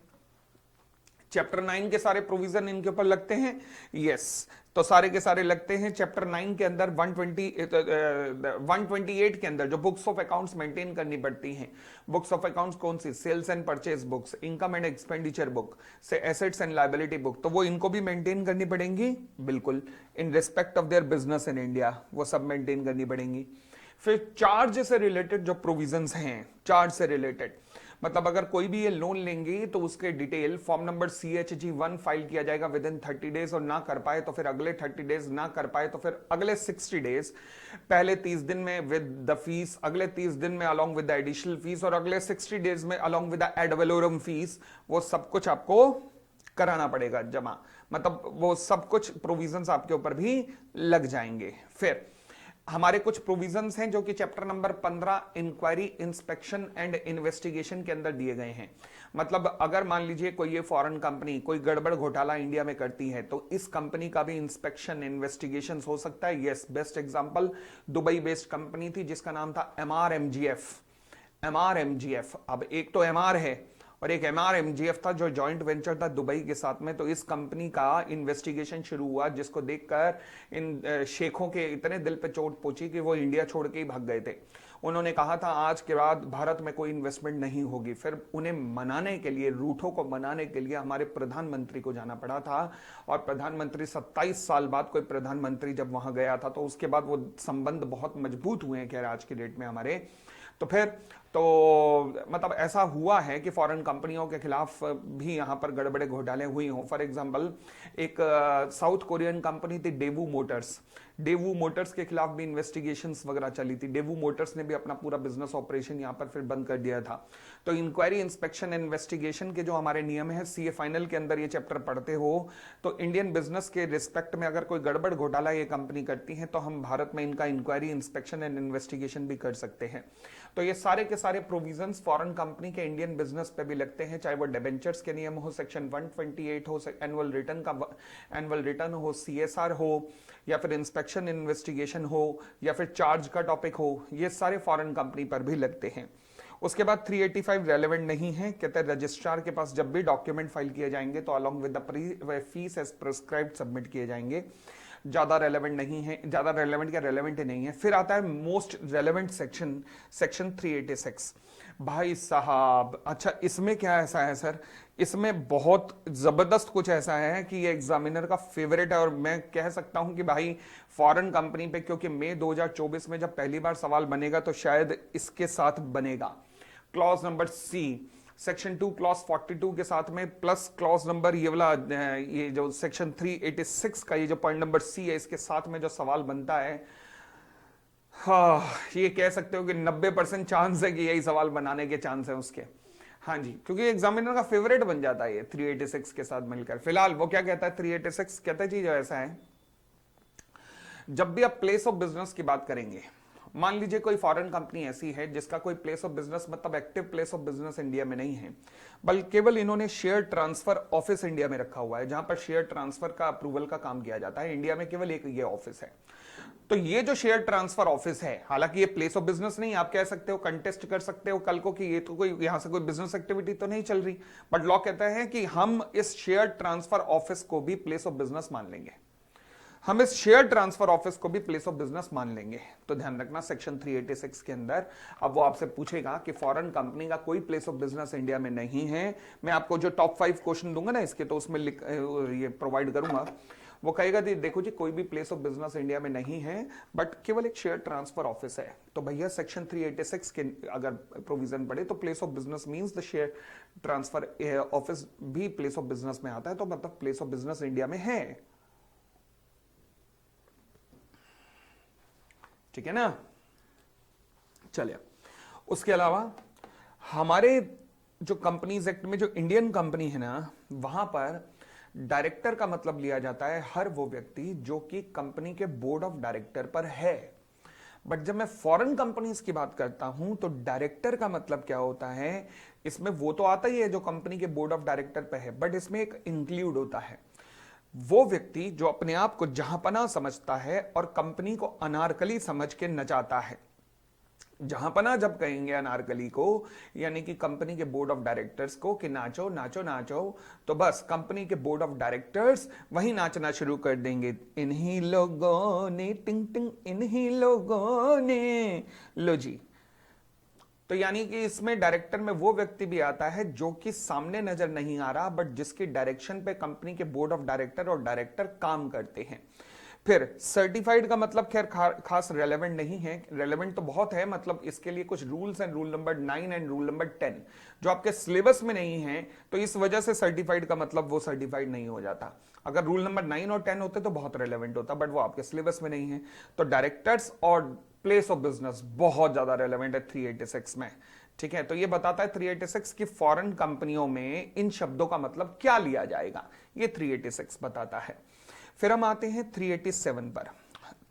चैप्टर 9 के सारे प्रोविजन इनके ऊपर लगते हैं। यस, तो सारे के सारे लगते हैं। चैप्टर 9 के अंदर 128 के अंदर जो बुक्स ऑफ अकाउंट्स मेंटेन करनी पड़ती हैं, बुक्स ऑफ अकाउंट्स कौन सी, sales and purchase books, income and expenditure book से एसेट्स एंड लायबिलिटी बुक, तो वो इनको भी मेंटेन करनी पड़ेंगी, बिल्कुल in respect of their business in India, वो सब मेंटेन करनी पड़ेंगी। फिर चार्ज से रिलेटेड जो प्रोविजंस हैं, चार्ज से रिलेटेड मतलब अगर कोई भी ये लोन लेंगे तो उसके detail form number CHG1 file किया जाएगा विद इन 30 डेज, और ना कर पाए तो फिर अगले 30 डेज, ना कर पाए तो फिर अगले 60 डेज, पहले 30 दिन में विद द फीस, अगले 30 दिन में along with the additional fees, और अगले 60 डेज में along with the ad valorem fees, वो सब कुछ आपको कराना पड़ेगा जमा, मतलब वो सब कुछ प्रोविजंस आपके ऊपर भी लग जाएंगे। फिर हमारे कुछ प्रोविजंस हैं जो कि chapter number 15 inquiry inspection and investigation के अंदर दिए गए हैं। मतलब अगर मान लीजिए कोई ये फॉरेन कंपनी कोई गड़बड़ घोटाला इंडिया में करती है तो इस कंपनी का भी इंस्पेक्शन इन्वेस्टिगेशन हो सकता है। Yes, best example Dubai based company थी जिसका नाम था MRMGF। अब एक तो MR है और एक MRMGF था जो जॉइंट वेंचर था दुबई के साथ में। तो इस कंपनी का इन्वेस्टिगेशन शुरू हुआ जिसको देखकर इन शेखों के इतने दिल पे चोट पहुंची कि वो इंडिया छोड़ के ही भाग गए थे। उन्होंने कहा था आज के बाद भारत में कोई इन्वेस्टमेंट नहीं होगी। फिर उन्हें मनाने के लिए, रूठों को मनाने के लिए हमारे प्रधानमंत्री को जाना पड़ा था। और प्रधानमंत्री 27 साल बाद कोई प्रधानमंत्री जब वहां गया था तो उसके बाद वो संबंध बहुत मजबूत हुए हैं खैर आज की डेट में हमारे। तो फिर तो मतलब ऐसा हुआ है कि फॉरेन कंपनियों के खिलाफ भी यहां पर गड़बड़े घोटाले हुई हों। फॉर एग्जांपल एक साउथ कोरियन कंपनी थी डेवू मोटर्स के खिलाफ भी इन्वेस्टिगेशंस वगैरह चली थी। डेवू मोटर्स ने भी अपना पूरा बिजनेस ऑपरेशन यहां पर फिर बंद कर दिया था। तो इंक्वायरी इंस्पेक्शन इन्वेस्टिगेशन के जो हमारे नियम है सीए फाइनल के अंदर ये चैप्टर पढ़ते हो तो इंडियन बिजनेस के रिस्पेक्ट में अगर कोई गड़बड़ घोटाला ये कंपनी करती है तो हम भारत में इनका इंक्वायरी इंस्पेक्शन एंड इन्वेस्टिगेशन भी कर सकते हैं। तो ये सारे के सारे प्रोविजंस फॉरेन कंपनी के इंडियन बिजनेस पे भी लगते हैं, चाहे वो डिबेंचर्स के नियम हो, सेक्शन 128 हो, एनुअल रिटर्न हो, सीएसआर हो, या फिर इंस्पेक्शन इन्वेस्टिगेशन हो, या फिर चार्ज का टॉपिक हो, ये सारे फॉरेन कंपनी पर भी लगते हैं। उसके बाद 385 रेलेवेंट नहीं है, कहते हैं रजिस्ट्रार के पास जब भी डॉक्यूमेंट फाइल किए जाएंगे तो along with the fees as prescribed submit किए जाएंगे। ज्यादा रेलेवेंट नहीं है, ज्यादा रेलेवेंट क्या रेलेवेंट ही नहीं है। फिर आता है मोस्ट रेलेवेंट सेक्शन 386। भाई साहब अच्छा इसमें क्या ऐसा है सर, इसमें बहुत जबरदस्त कुछ ऐसा है कि ये एग्जामिनर का फेवरेट है। और मैं कह सकता हूं कि भाई फॉरेन कंपनी पे, क्योंकि मई 2024 में जब पहली बार सवाल बनेगा तो शायद इसके साथ बनेगा। Clause number C section 2 clause 42 के साथ में प्लस क्लॉज नंबर ये वाला ये जो सेक्शन 386 का ये जो पॉइंट नंबर सी है इसके साथ में जो सवाल बनता है, हाँ ये कह सकते हो कि 90% चांस है कि यही सवाल बनाने के चांस है उसके। हाँ जी, क्योंकि एग्जामिनर का फेवरेट बन जाता है ये 386 के साथ मिलकर। फिलहाल वो क्या कहता है 386 कहता है जी जो ऐसा है, जब भी आप प्लेस ऑफ बिजनेस की बात करेंगे, मान लीजिए कोई फॉरेन कंपनी ऐसी है जिसका कोई प्लेस ऑफ बिजनेस मतलब active place of business India में नहीं है, बल्कि केवल इन्होंने शेयर ट्रांसफर ऑफिस इंडिया में रखा हुआ है जहां पर शेयर ट्रांसफर का अप्रूवल का काम किया जाता है। इंडिया में केवल एक ये ऑफिस है। तो ये जो शेयर ट्रांसफर ऑफिस है, हालांकि ये प्लेस ऑफ बिजनेस नहीं, आप कह सकते हो कंटेस्ट कर सकते हो कल को कि ये तो कोई यहां से कोई बिजनेस एक्टिविटी तो नहीं चल रही, बट लॉ कहता है कि हम इस शेयर ट्रांसफर ऑफिस को भी प्लेस ऑफ बिजनेस मान लेंगे, हम इस शेयर ट्रांसफर ऑफिस को भी प्लेस ऑफ बिजनेस मान लेंगे। तो ध्यान रखना सेक्शन 386 के अंदर अब वो आपसे पूछेगा कि फॉरेन कंपनी का कोई प्लेस ऑफ बिजनेस इंडिया में नहीं है। मैं आपको जो टॉप 5 क्वेश्चन दूंगा ना इसके, तो उसमें ये प्रोवाइड करूंगा। वो कहेगा देखो जी कोई भी प्लेस ऑफ बिजनेस इंडिया में नहीं है, बट केवल एक शेयर ट्रांसफर ऑफिस है। तो भैया सेक्शन 386 के अगर प्रोविजन पड़े तो place of business means the share transfer office भी प्लेस ऑफ बिजनेस में आता है, तो मतलब प्लेस ऑफ बिजनेस इंडिया में है। ठीक है ना, चलिए। उसके अलावा हमारे जो कंपनीज एक्ट में जो इंडियन कंपनी है ना, वहां पर डायरेक्टर का मतलब लिया जाता है हर वो व्यक्ति जो कि कंपनी के बोर्ड ऑफ डायरेक्टर पर है। बट जब मैं फॉरेन कंपनीज की बात करता हूं तो डायरेक्टर का मतलब क्या होता है, इसमें वो तो आता ही है जो कंपनी के बोर्ड ऑफ डायरेक्टर पर है, बट इसमें एक इंक्लूड होता है वो व्यक्ति जो अपने आप को जहांपना समझता है और कंपनी को अनारकली समझ के नचाता है। जहांपना जब कहेंगे अनारकली को, यानी कि कंपनी के बोर्ड ऑफ डायरेक्टर्स को कि नाचो नाचो नाचो, तो बस कंपनी के बोर्ड ऑफ डायरेक्टर्स वही नाचना शुरू कर देंगे। इन्हीं लोगों ने टिंग टिंग, इन्हीं लोगों ने, लो जी। तो यानी कि इसमें डायरेक्टर में वो व्यक्ति भी आता है जो कि सामने नजर नहीं आ रहा, बट जिसकी डायरेक्शन पे कंपनी के बोर्ड ऑफ डायरेक्टर और डायरेक्टर काम करते हैं। फिर सर्टिफाइड का मतलब खैर खास रेलेवेंट नहीं है, रेलेवेंट तो बहुत है, मतलब इसके लिए कुछ rules and rule number 9 and rule number 10 जो आपके सिलेबस में नहीं है, तो इस वजह से सर्टिफाइड का मतलब वो सर्टिफाइड नहीं हो जाता। अगर रूल नंबर 9 और 10 होते तो बहुत रेलेवेंट होता, बट वो आपके सिलेबस में नहीं है। तो डायरेक्टर्स और प्लेस ऑफ बिजनेस बहुत ज्यादा रेलेवेंट है 386 में। ठीक है, तो ये बताता है 386 की फॉरेन कंपनियों में इन शब्दों का मतलब क्या लिया जाएगा, ये 386 बताता है। फिर हम आते हैं 387 पर।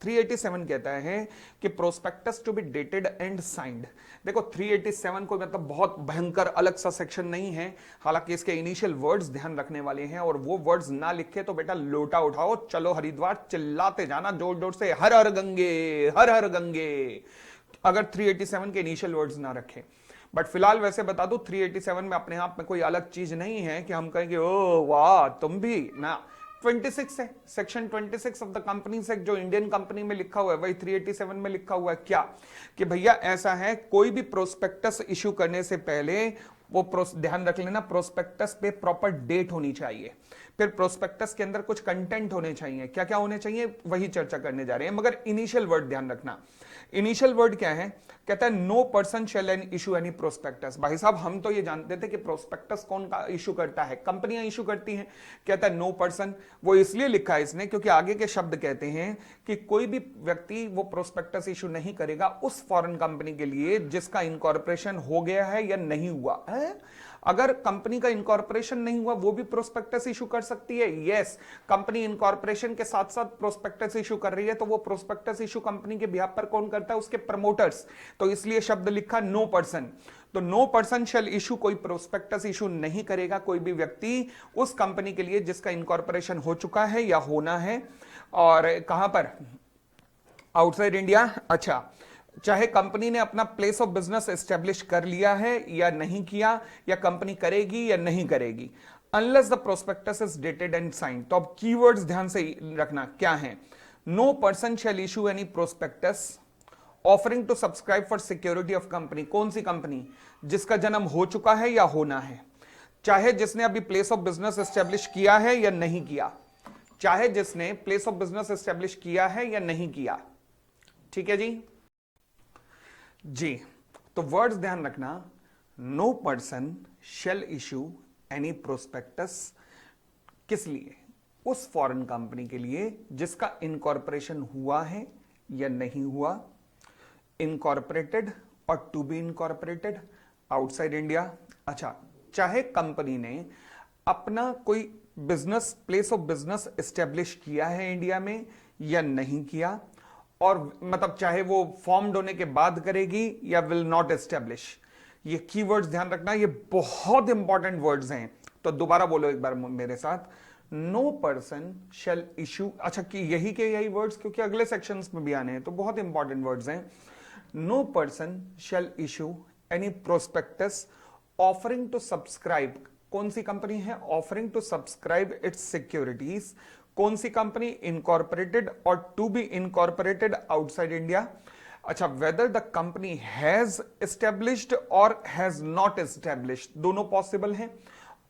387 कहता है कि prospectus to be dated and signed. देखो 387 को मतलब बहुत भयंकर अलग सा सेक्शन नहीं है, हालांकि इसके इनिशियल वर्ड्स ध्यान रखने वाले हैं, और वो वर्ड्स ना लिखे तो बेटा लोटा उठाओ, चलो हरिद्वार, चिल्लाते जाना जोर जोर से, हर हर गंगे, हर हर गंगे, अगर 387 के इनिशियल वर्ड्स ना रखे। बट फिलहाल वैसे बता दूं 387 में अपने आप में कोई अलग चीज नहीं है कि हम कहेंगे ओ वाह तुम भी ना। 26 है, section 26 of the companies act जो इंडियन कंपनी में लिखा हुआ है वही 387 में लिखा हुआ है। क्या कि भैया ऐसा है, कोई भी प्रोस्पेक्टस इश्यू करने से पहले वो ध्यान रख लेना, प्रोस्पेक्टस पे प्रॉपर डेट होनी चाहिए, फिर प्रोस्पेक्टस के अंदर कुछ कंटेंट होने चाहिए। क्या क्या होने चाहिए वही चर्चा करने जा रहे हैं, मगर इनिशियल वर्ड ध्यान रखना। इनिशियल वर्ड क्या है, कहता है no person shall an issue any prospectus. भाई साहब हम तो ये जानते थे कि प्रोस्पेक्टस कौन का इशू करता है, कंपनियां इशू करती हैं। कहता है नो पर्सन, वो इसलिए लिखा है इसने क्योंकि आगे के शब्द कहते हैं कि कोई भी व्यक्ति वो प्रोस्पेक्टस इशू नहीं करेगा उस फॉरेन कंपनी के लिए जिसका इनकॉर्पोरेशन हो गया है या नहीं हुआ है। अगर कंपनी का इनकॉर्पोरेशन नहीं हुआ वो भी प्रोस्पेक्टस इशू कर सकती है। यस, कंपनी इनकॉर्पोरेशन के साथ साथ प्रोस्पेक्टस इशू कर रही है तो वो प्रोस्पेक्टस इशू कंपनी के बिहाफ पर कौन करता है, उसके प्रमोटर्स। तो इसलिए शब्द लिखा नो पर्सन। तो नो पर्सन शेल इशू, कोई प्रोस्पेक्टस इशू नहीं करेगा कोई भी व्यक्ति उस कंपनी के लिए जिसका इनकॉर्पोरेशन हो चुका है या होना है। और कहां पर, आउटसाइड इंडिया। अच्छा, चाहे कंपनी ने अपना प्लेस ऑफ बिजनेस एस्टेब्लिश कर लिया है या नहीं किया, या कंपनी करेगी या नहीं करेगी, unless the prospectus is dated and signed. तो अब कीवर्ड्स ध्यान से रखना क्या है। No person shall issue any prospectus offering to subscribe for security of company. कौन सी कंपनी, जिसका जन्म हो चुका है या होना है, चाहे जिसने अभी प्लेस ऑफ बिजनेस एस्टेब्लिश किया है या नहीं किया, चाहे जिसने प्लेस ऑफ बिजनेस एस्टेब्लिश किया है या नहीं किया। ठीक है जी। तो वर्ड्स ध्यान रखना, no person shall issue any prospectus, किस लिए, उस फॉरेन कंपनी के लिए जिसका इनकॉर्पोरेशन हुआ है या नहीं हुआ, इनकॉर्पोरेटेड और to be incorporated outside India. अच्छा, चाहे कंपनी ने अपना कोई business, place of business establish किया है इंडिया में या नहीं किया, और मतलब चाहे वो फॉर्म्ड होने के बाद करेगी या विल नॉट एस्टेब्लिश। ये कीवर्ड्स ध्यान रखना, ये बहुत इंपॉर्टेंट वर्ड्स हैं। तो दोबारा बोलो एक बार मेरे साथ, नो पर्सन शेल इशू। अच्छा, कि यही के यही वर्ड्स क्योंकि अगले सेक्शंस में भी आने हैं, तो बहुत इंपॉर्टेंट वर्ड्स हैं। No person shall issue any prospectus offering to subscribe. कौन सी कंपनी है, offering to subscribe its securities. कौन सी कंपनी, इनकॉर्पोरेटेड और to be incorporated outside India. अच्छा, whether the company has established और हैज नॉट एस्टेब्लिश्ड, दोनों पॉसिबल हैं।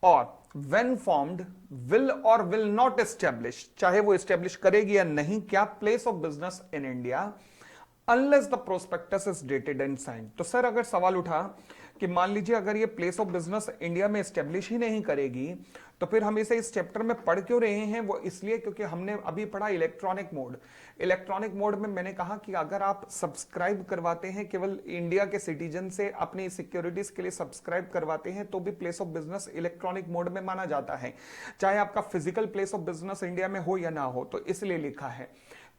और व्हेन फॉर्म्ड, विल और विल नॉट एस्टेब्लिश, चाहे वो एस्टेब्लिश करेगी या नहीं, क्या place of business in India, unless the prospectus is dated and signed. तो सर अगर सवाल उठा कि मान लीजिए अगर ये प्लेस ऑफ बिजनेस इंडिया में एस्टेब्लिश ही नहीं करेगी तो फिर हम इसे इस चैप्टर में पढ़ क्यों रहे हैं, वो इसलिए क्योंकि हमने अभी पढ़ा इलेक्ट्रॉनिक मोड। इलेक्ट्रॉनिक मोड में मैंने कहा कि अगर आप सब्सक्राइब करवाते हैं, केवल इंडिया के सिटीजन से अपनी सिक्योरिटीज के लिए सब्सक्राइब करवाते हैं, तो भी place of business electronic mode में माना जाता है, चाहे आपका physical place of business India में हो या ना हो। तो इसलिए लिखा है।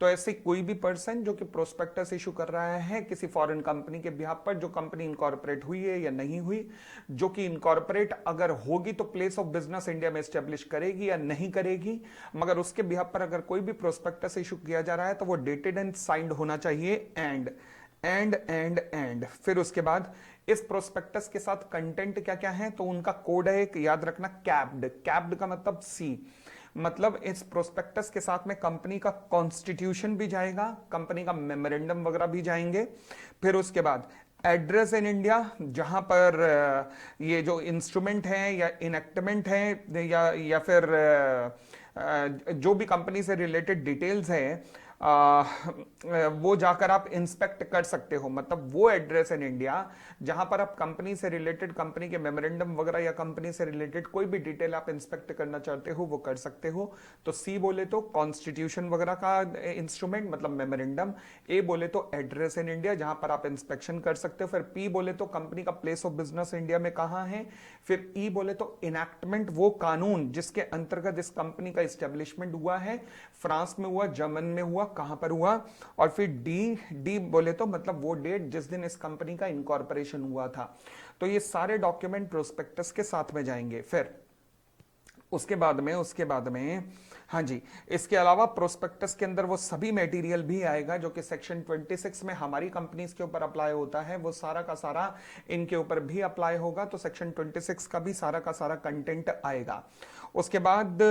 तो ऐसे कोई भी पर्सन जो कि प्रोस्पेक्टस इशू कर रहा है किसी फॉरेन कंपनी के बिहाफ पर, जो कंपनी इनकॉर्पोरेट हुई है या नहीं हुई, जो कि इनकॉर्पोरेट अगर होगी तो प्लेस ऑफ बिजनेस इंडिया में एस्टेब्लिश करेगी या नहीं करेगी, मगर उसके बिहाफ पर अगर कोई भी प्रोस्पेक्टस इशू किया जा रहा है तो वो डेटेड एंड साइंड होना चाहिए। एंड फिर उसके बाद इस प्रोस्पेक्टस के साथ कंटेंट क्या क्या है, तो उनका कोड है एक, याद रखना, कैप्ड। कैप्ड का मतलब सी, मतलब इस प्रोस्पेक्टस के साथ में कंपनी का कॉन्स्टिट्यूशन भी जाएगा, कंपनी का मेमोरेंडम वगैरह भी जाएंगे। फिर उसके बाद एड्रेस इन इंडिया, जहां पर ये जो इंस्ट्रूमेंट है या इनेक्टमेंट है या फिर जो भी कंपनी से रिलेटेड डिटेल्स है वो जाकर आप इंस्पेक्ट कर सकते हो। मतलब वो एड्रेस इन इंडिया जहां पर आप कंपनी से रिलेटेड, कंपनी के मेमोरेंडम वगैरह या कंपनी से रिलेटेड कोई भी डिटेल आप इंस्पेक्ट करना चाहते हो वो कर सकते हो। तो सी बोले तो कॉन्स्टिट्यूशन वगैरह का इंस्ट्रूमेंट मतलब मेमोरेंडम, ए बोले तो एड्रेस इन इंडिया जहां पर आप इंस्पेक्शन कर सकते हो, फिर पी बोले तो कंपनी का प्लेस ऑफ बिजनेस इंडिया में कहां है, फिर ई बोले तो इनैक्टमेंट, वो कानून जिसके अंतर्गत इस कंपनी का इस्टेब्लिशमेंट हुआ है, फ्रांस में हुआ, जर्मन में हुआ, कहां पर हुआ, और फिर डी बोले तो मतलब वो डेट जिस दिन इस कंपनी का इनकॉर्पोरेशन हुआ था। तो ये सारे डॉक्यूमेंट प्रोस्पेक्टस के साथ में जाएंगे। फिर उसके बाद में हाँ जी, इसके अलावा प्रोस्पेक्टस के अंदर वो सभी मटेरियल भी आएगा जो कि सेक्शन 26 में हमारी कंपनीज के ऊपर अप्लाई होता है, वो सारा का सारा इनके ऊपर भी अप्लाई होगा। तो सेक्शन 26 का भी सारा का सारा कंटेंट आएगा। उसके बाद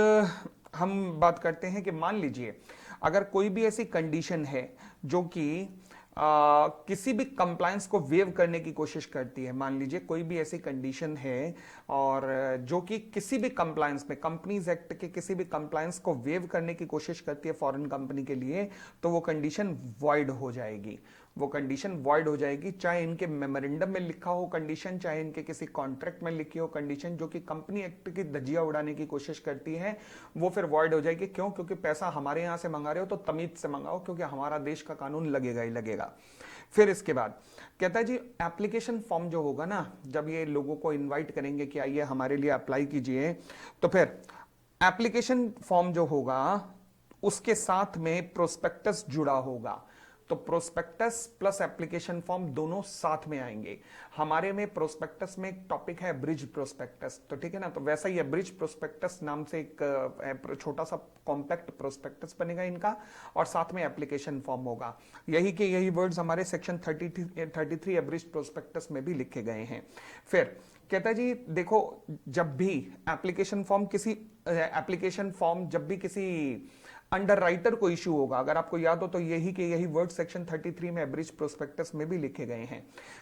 हम बात करते हैं कि मान लीजिए अगर कोई भी ऐसी कंडीशन है जो कि किसी भी कंप्लायंस को वेव करने की कोशिश करती है, मान लीजिए कोई भी ऐसी कंडीशन है और जो कि किसी भी कंप्लायंस में, कंपनीज एक्ट के किसी भी कंप्लायंस को वेव करने की कोशिश करती है फॉरेन कंपनी के लिए, तो वो कंडीशन वॉइड हो जाएगी। वो कंडीशन वॉइड हो जाएगी, चाहे इनके मेमोरेंडम में लिखा हो कंडीशन, चाहे इनके किसी कॉन्ट्रैक्ट में लिखी हो कंडीशन, जो कि कंपनी एक्ट की धज्जियां उड़ाने की कोशिश करती है, वो फिर वॉइड हो जाएगी। क्यों? क्योंकि पैसा हमारे यहां से मंगा रहे हो तो तमीज से मंगाओ, क्योंकि हमारा देश का कानून लगेगा ही लगेगा। फिर इसके बाद कहता है जी एप्लीकेशन फॉर्म जो होगा ना, जब ये लोगों को इन्वाइट करेंगे कि आइए हमारे लिए अप्लाई कीजिए, तो फिर एप्लीकेशन फॉर्म जो होगा उसके साथ में प्रोस्पेक्टस जुड़ा होगा। तो प्रोस्पेक्टस प्लस एप्लीकेशन फॉर्म दोनों साथ में आएंगे। हमारे में प्रोस्पेक्टस में एक टॉपिक है ब्रिज प्रोस्पेक्टस, तो ठीक है ना, तो वैसा ही है ब्रिज प्रोस्पेक्टस नाम से एक छोटा सा कॉम्पैक्ट प्रोस्पेक्टस बनेगा इनका, और साथ में एप्लीकेशन फॉर्म होगा। यही के यही वर्ड्स हमारे सेक्शन 33 ब्रिज प्रोस्पेक्टस में भी लिखे गए हैं। फिर कहता है जी देखो, जब भी एप्लीकेशन फॉर्म जब भी किसी अंडर राइटर को इश्यू होगा, अगर आपको याद हो तो यही के यही वर्ड सेक्शन 33 में ब्रिज प्रोस्पेक्टस में भी लिखे गए हैं।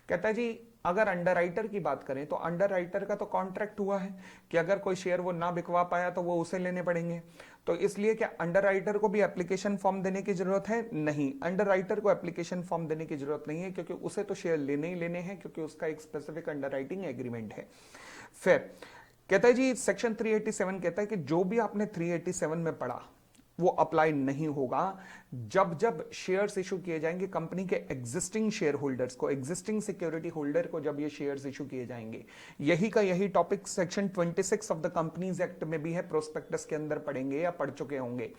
कहता है जी अगर अंडर राइटर की बात करें तो अंडर राइटर का तो कॉन्ट्रैक्ट हुआ है कि अगर कोई शेयर वो ना बिकवा पाया तो वो उसे लेने पड़ेंगे। तो इसलिए क्या अंडर राइटर को भी एप्लीकेशन फॉर्म देने की जरूरत है? नहीं, अंडर राइटर को एप्लीकेशन फॉर्म देने की जरूरत नहीं है, क्योंकि उसे तो शेयर लेने ही लेने हैं, क्योंकि उसका एक स्पेसिफिक अंडर राइटिंग एग्रीमेंट है। फिर कहता है जी सेक्शन 387 कहता है कि जो भी आपने 387 में पढ़ा वो अप्लाई नहीं होगा जब जब शेयर्स इशू किए जाएंगे कंपनी के एग्जिस्टिंग शेयर होल्डर्स को, एग्जिस्टिंग सिक्योरिटी होल्डर को, जब ये शेयर्स इशू किए जाएंगे। यही का यही topic section 26 of the companies act में भी है, प्रोस्पेक्टस के अंदर पढ़ेंगे या पढ़ चुके होंगे।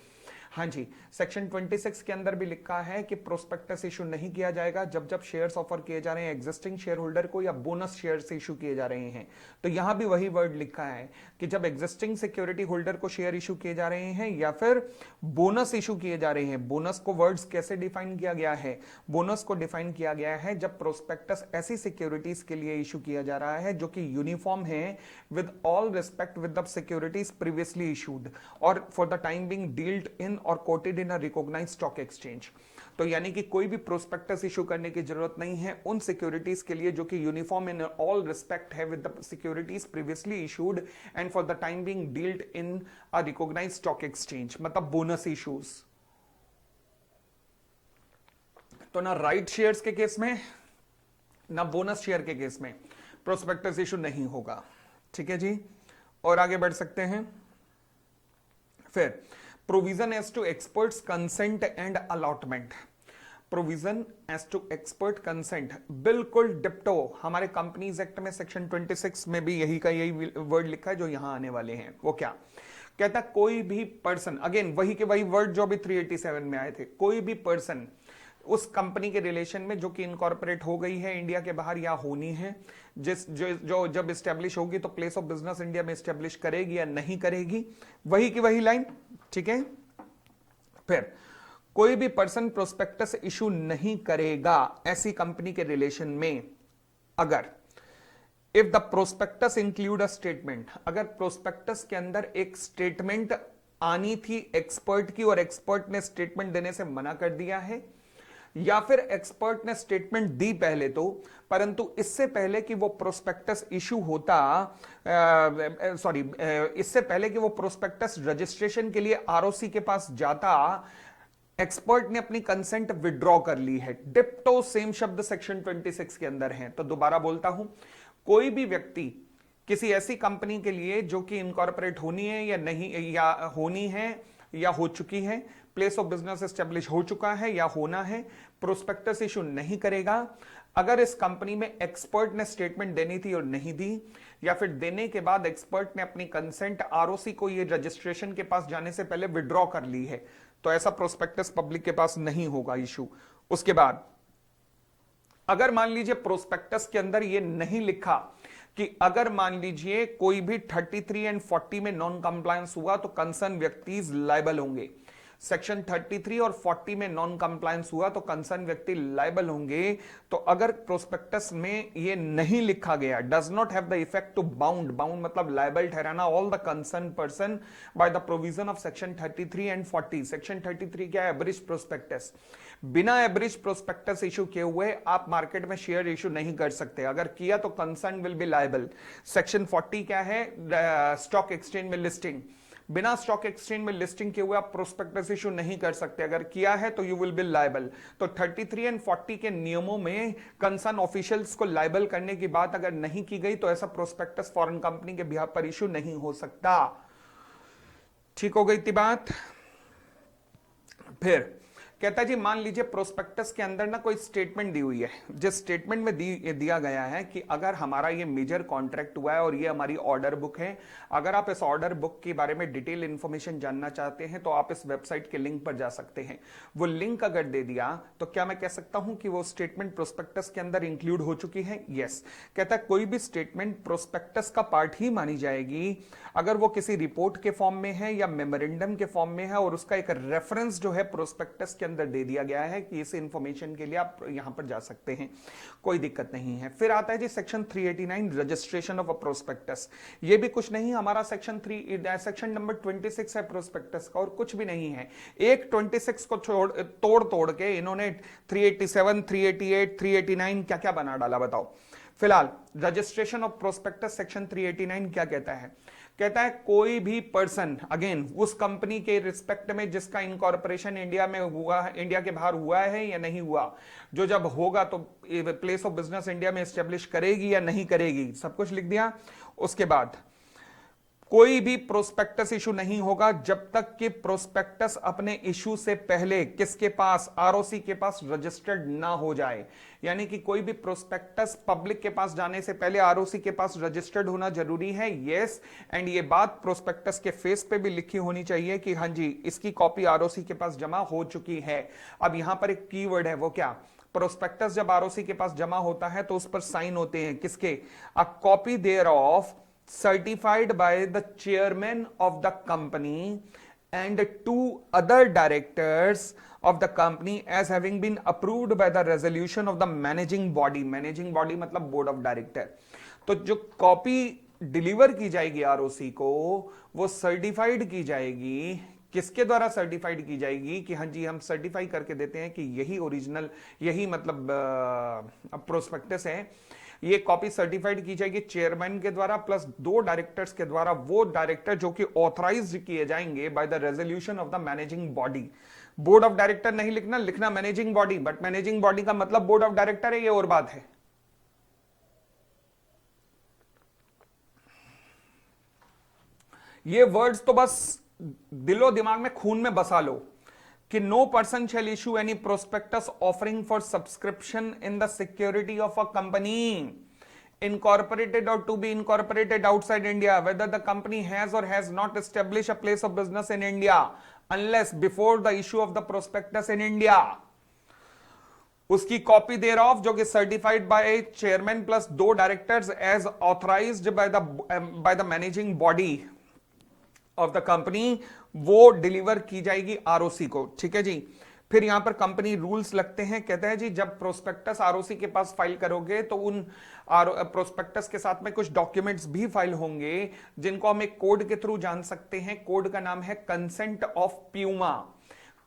हाँ जी, सेक्शन 26 के अंदर भी लिखा है कि प्रोस्पेक्टस इशू नहीं किया जाएगा जब जब शेयर्स ऑफर किए जा रहे हैं एग्जिस्टिंग शेयर होल्डर को या बोनस शेयर्स इशू किए जा रहे हैं। तो यहां भी वही वर्ड लिखा है कि जब एग्जिस्टिंग सिक्योरिटी होल्डर को शेयर इशू किए जा रहे हैं या फिर बोनस इशू किए जा रहे हैं। बोनस को वर्ड्स कैसे डिफाइन किया गया है? बोनस को डिफाइन किया गया है जब प्रोस्पेक्टस ऐसी सिक्योरिटीज के लिए इशू किया जा रहा है जो कि यूनिफॉर्म है with all respect with the securities previously issued और for the time being dealt in और quoted in a recognised stock exchange. तो यानी कि कोई भी प्रोस्पेक्टस इशू करने की जरूरत नहीं है उन सिक्योरिटीज के लिए जो कि यूनिफॉर्म इन ऑल रिस्पेक्ट है with the securities previously issued and for the time being dealt in a recognised stock exchange, मतलब बोनस इश्यूज। तो ना राइट शेयर्स के केस में ना बोनस शेयर के केस में प्रोस्पेक्टस इशू नहीं होगा। ठीक है जी, और आगे बढ़ सकते हैं। फिर provision as to experts consent and allotment. Provision as to expert consent बिल्कुल डिप्टो हमारे कंपनीज एक्ट में सेक्शन 26 में भी यही का यही वर्ड लिखा है जो यहां आने वाले हैं। वो क्या कहता? कोई भी पर्सन, अगेन वही के वही वर्ड जो भी 387 में आए थे, कोई भी पर्सन उस कंपनी के रिलेशन में जो कि इनकॉर्पोरेट हो गई है इंडिया के बाहर या होनी है, जो जब एस्टेब्लिश होगी तो प्लेस ऑफ बिजनेस इंडिया में एस्टेब्लिश करेगी या नहीं करेगी, वही की वही लाइन। ठीक है, फिर कोई भी पर्सन प्रोस्पेक्टस इशू नहीं करेगा ऐसी कंपनी के रिलेशन में अगर if the prospectus include a statement, अगर प्रोस्पेक्टस के अंदर एक स्टेटमेंट आनी थी एक्सपर्ट की और एक्सपर्ट ने स्टेटमेंट देने से मना कर दिया है, या फिर एक्सपर्ट ने स्टेटमेंट दी पहले तो, परंतु इससे पहले कि वो प्रोस्पेक्टस इशू होता, इससे पहले कि वो प्रोस्पेक्टस रजिस्ट्रेशन के लिए आरओसी के पास जाता, एक्सपर्ट ने अपनी कंसेंट विड्रॉ कर ली है। डिप्टो सेम शब्द सेक्शन 26 के अंदर हैं। तो दोबारा बोलता हूं, कोई भी व्यक्ति किसी ऐसी कंपनी के लिए जो कि इनकॉर्पोरेट होनी है या नहीं, या होनी है या हो चुकी है, प्लेस ऑफ बिजनेस एस्टेब्लिश हो चुका है या होना है, प्रोस्पेक्टस इशू नहीं करेगा अगर इस कंपनी में एक्सपर्ट ने स्टेटमेंट देनी थी और नहीं दी, या फिर देने के बाद एक्सपर्ट ने अपनी कंसेंट आरओसी को ये रजिस्ट्रेशन के पास जाने से पहले विड्रॉ कर ली है, तो ऐसा प्रोस्पेक्टस पब्लिक के पास नहीं होगा इशू। उसके बाद अगर मान लीजिए प्रोस्पेक्टस के अंदर ये नहीं लिखा कि अगर मान लीजिए कोई भी 33 एंड 40 में नॉन कंप्लायंस हुआ तो कंसर्न व्यक्ति लायबल होंगे। सेक्शन 33 और 40 में नॉन कंप्लायंस हुआ तो कंसर्न व्यक्ति लायबल होंगे। तो अगर प्रोस्पेक्टस में ये नहीं लिखा गया, does not have the effect to bound, bound मतलब लायबल ठहराना all the concern person by the provision of section 33 and 40। Section 33 क्या है? Abridge prospectus. बिना एब्रिज प्रोस्पेक्टस इशू किए हुए आप मार्केट में शेयर इशू नहीं कर सकते, अगर किया तो concern will be liable. Section 40 क्या है? स्टॉक एक्सचेंज में लिस्टिंग। बिना स्टॉक एक्सचेंज में लिस्टिंग किए हुए आप प्रोस्पेक्टस इशू नहीं कर सकते, अगर किया है तो यू विल बी लायबल। तो 33 एंड 40 के नियमों में कंसर्न ऑफिशियल्स को लायबल करने की बात अगर नहीं की गई तो ऐसा प्रोस्पेक्टस फॉरेन कंपनी के बिहाफ पर इशू नहीं हो सकता। ठीक हो गई थी बात। फिर कहता है जी मान लीजिए प्रोस्पेक्टस के अंदर ना कोई स्टेटमेंट दी हुई है, जिस स्टेटमेंट में दिया गया है कि अगर हमारा ये मेजर कॉन्ट्रैक्ट हुआ है और ये हमारी ऑर्डर बुक है, अगर आप इस ऑर्डर बुक के बारे में डिटेल इंफॉर्मेशन जानना चाहते हैं तो आप इस वेबसाइट के लिंक पर जा सकते हैं। वो लिंक अगर दे दिया तो क्या मैं कह सकता हूं कि वो स्टेटमेंट प्रोस्पेक्टस के अंदर इंक्लूड हो चुकी है? यस। कहता है कोई भी स्टेटमेंट प्रोस्पेक्टस का पार्ट ही मानी जाएगी अगर वो किसी रिपोर्ट के फॉर्म में है या मेमोरेंडम के फॉर्म में है और उसका एक रेफरेंस जो है प्रोस्पेक्टस के अंदर दे दिया गया है कि इस इंफॉर्मेशन के लिए आप यहां पर जा सकते हैं, कोई दिक्कत नहीं है। फिर आता है जी section 389 registration of a prospectus. ये भी कुछ नहीं, हमारा सेक्शन नंबर 26 है प्रोस्पेक्टस का और कुछ भी नहीं है। एक 26 को तोड़ के इन्होंने 387, 388, 389 क्या क्या बना डाला बताओ। फिलहाल रजिस्ट्रेशन ऑफ प्रोस्पेक्टस सेक्शन 389 क्या कहता है? कहता है कोई भी पर्सन, अगेन उस कंपनी के रिस्पेक्ट में जिसका इनकॉर्पोरेशन इंडिया में हुआ है, इंडिया के बाहर हुआ है या नहीं हुआ, जो जब होगा तो प्लेस ऑफ बिजनेस इंडिया में एस्टेब्लिश करेगी या नहीं करेगी, सब कुछ लिख दिया। उसके बाद कोई भी प्रोस्पेक्टस इशू नहीं होगा जब तक कि प्रोस्पेक्टस अपने इशू से पहले किसके पास, आरओसी के पास रजिस्टर्ड ना हो जाए। यानी कि कोई भी प्रोस्पेक्टस पब्लिक के पास जाने से पहले आरओसी के पास रजिस्टर्ड होना जरूरी है। यस, एंड ये बात प्रोस्पेक्टस के फेस पे भी लिखी होनी चाहिए कि हाँ जी इसकी कॉपी आरओसी के पास जमा हो चुकी है। अब यहां पर एक कीवर्ड है, वो क्या? प्रोस्पेक्टस जब आरओसी के पास जमा होता है तो उस पर साइन होते हैं किसके? A copy thereof certified by the chairman of the company and 2 other directors of the company as having been approved by the resolution of the managing body। managing body मतलब board of director। तो जो copy deliver की जाएगी ROC को वो certified की जाएगी, किसके द्वारा सर्टिफाइड की जाएगी कि हाँ जी हम सर्टिफाई करके देते हैं कि यही ओरिजिनल, यही मतलब प्रोस्पेक्टस है। ये कॉपी सर्टिफाइड की जाएगी चेयरमैन के द्वारा प्लस 2 डायरेक्टर्स के द्वारा, वो डायरेक्टर जो कि ऑथराइज्ड किए जाएंगे by the resolution of the managing body. Board of director नहीं लिखना, लिखना managing body, but managing body का मतलब बोर्ड ऑफ डायरेक्टर है, ये और बात है। ये वर्ड्स तो बस दिलो दिमाग में, खून में बसा लो कि no person shall issue any prospectus offering for subscription in the security of a company incorporated or to be incorporated outside India, whether the company has or has not established a place of business in India unless before the issue of the prospectus in India। उसकी copy thereof जो कि certified by chairman plus 2 directors as authorised by the managing body of the company, वो deliver की जाएगी ROC को। ठीक है जी। फिर यहां पर कंपनी रूल्स लगते हैं, कहते हैं जी जब प्रोस्पेक्टस आरओसी के पास फाइल करोगे तो उन प्रोस्पेक्टस के साथ में कुछ डॉक्यूमेंट्स भी फाइल होंगे जिनको हम एक कोड के थ्रू जान सकते हैं। कोड का नाम है consent of Puma.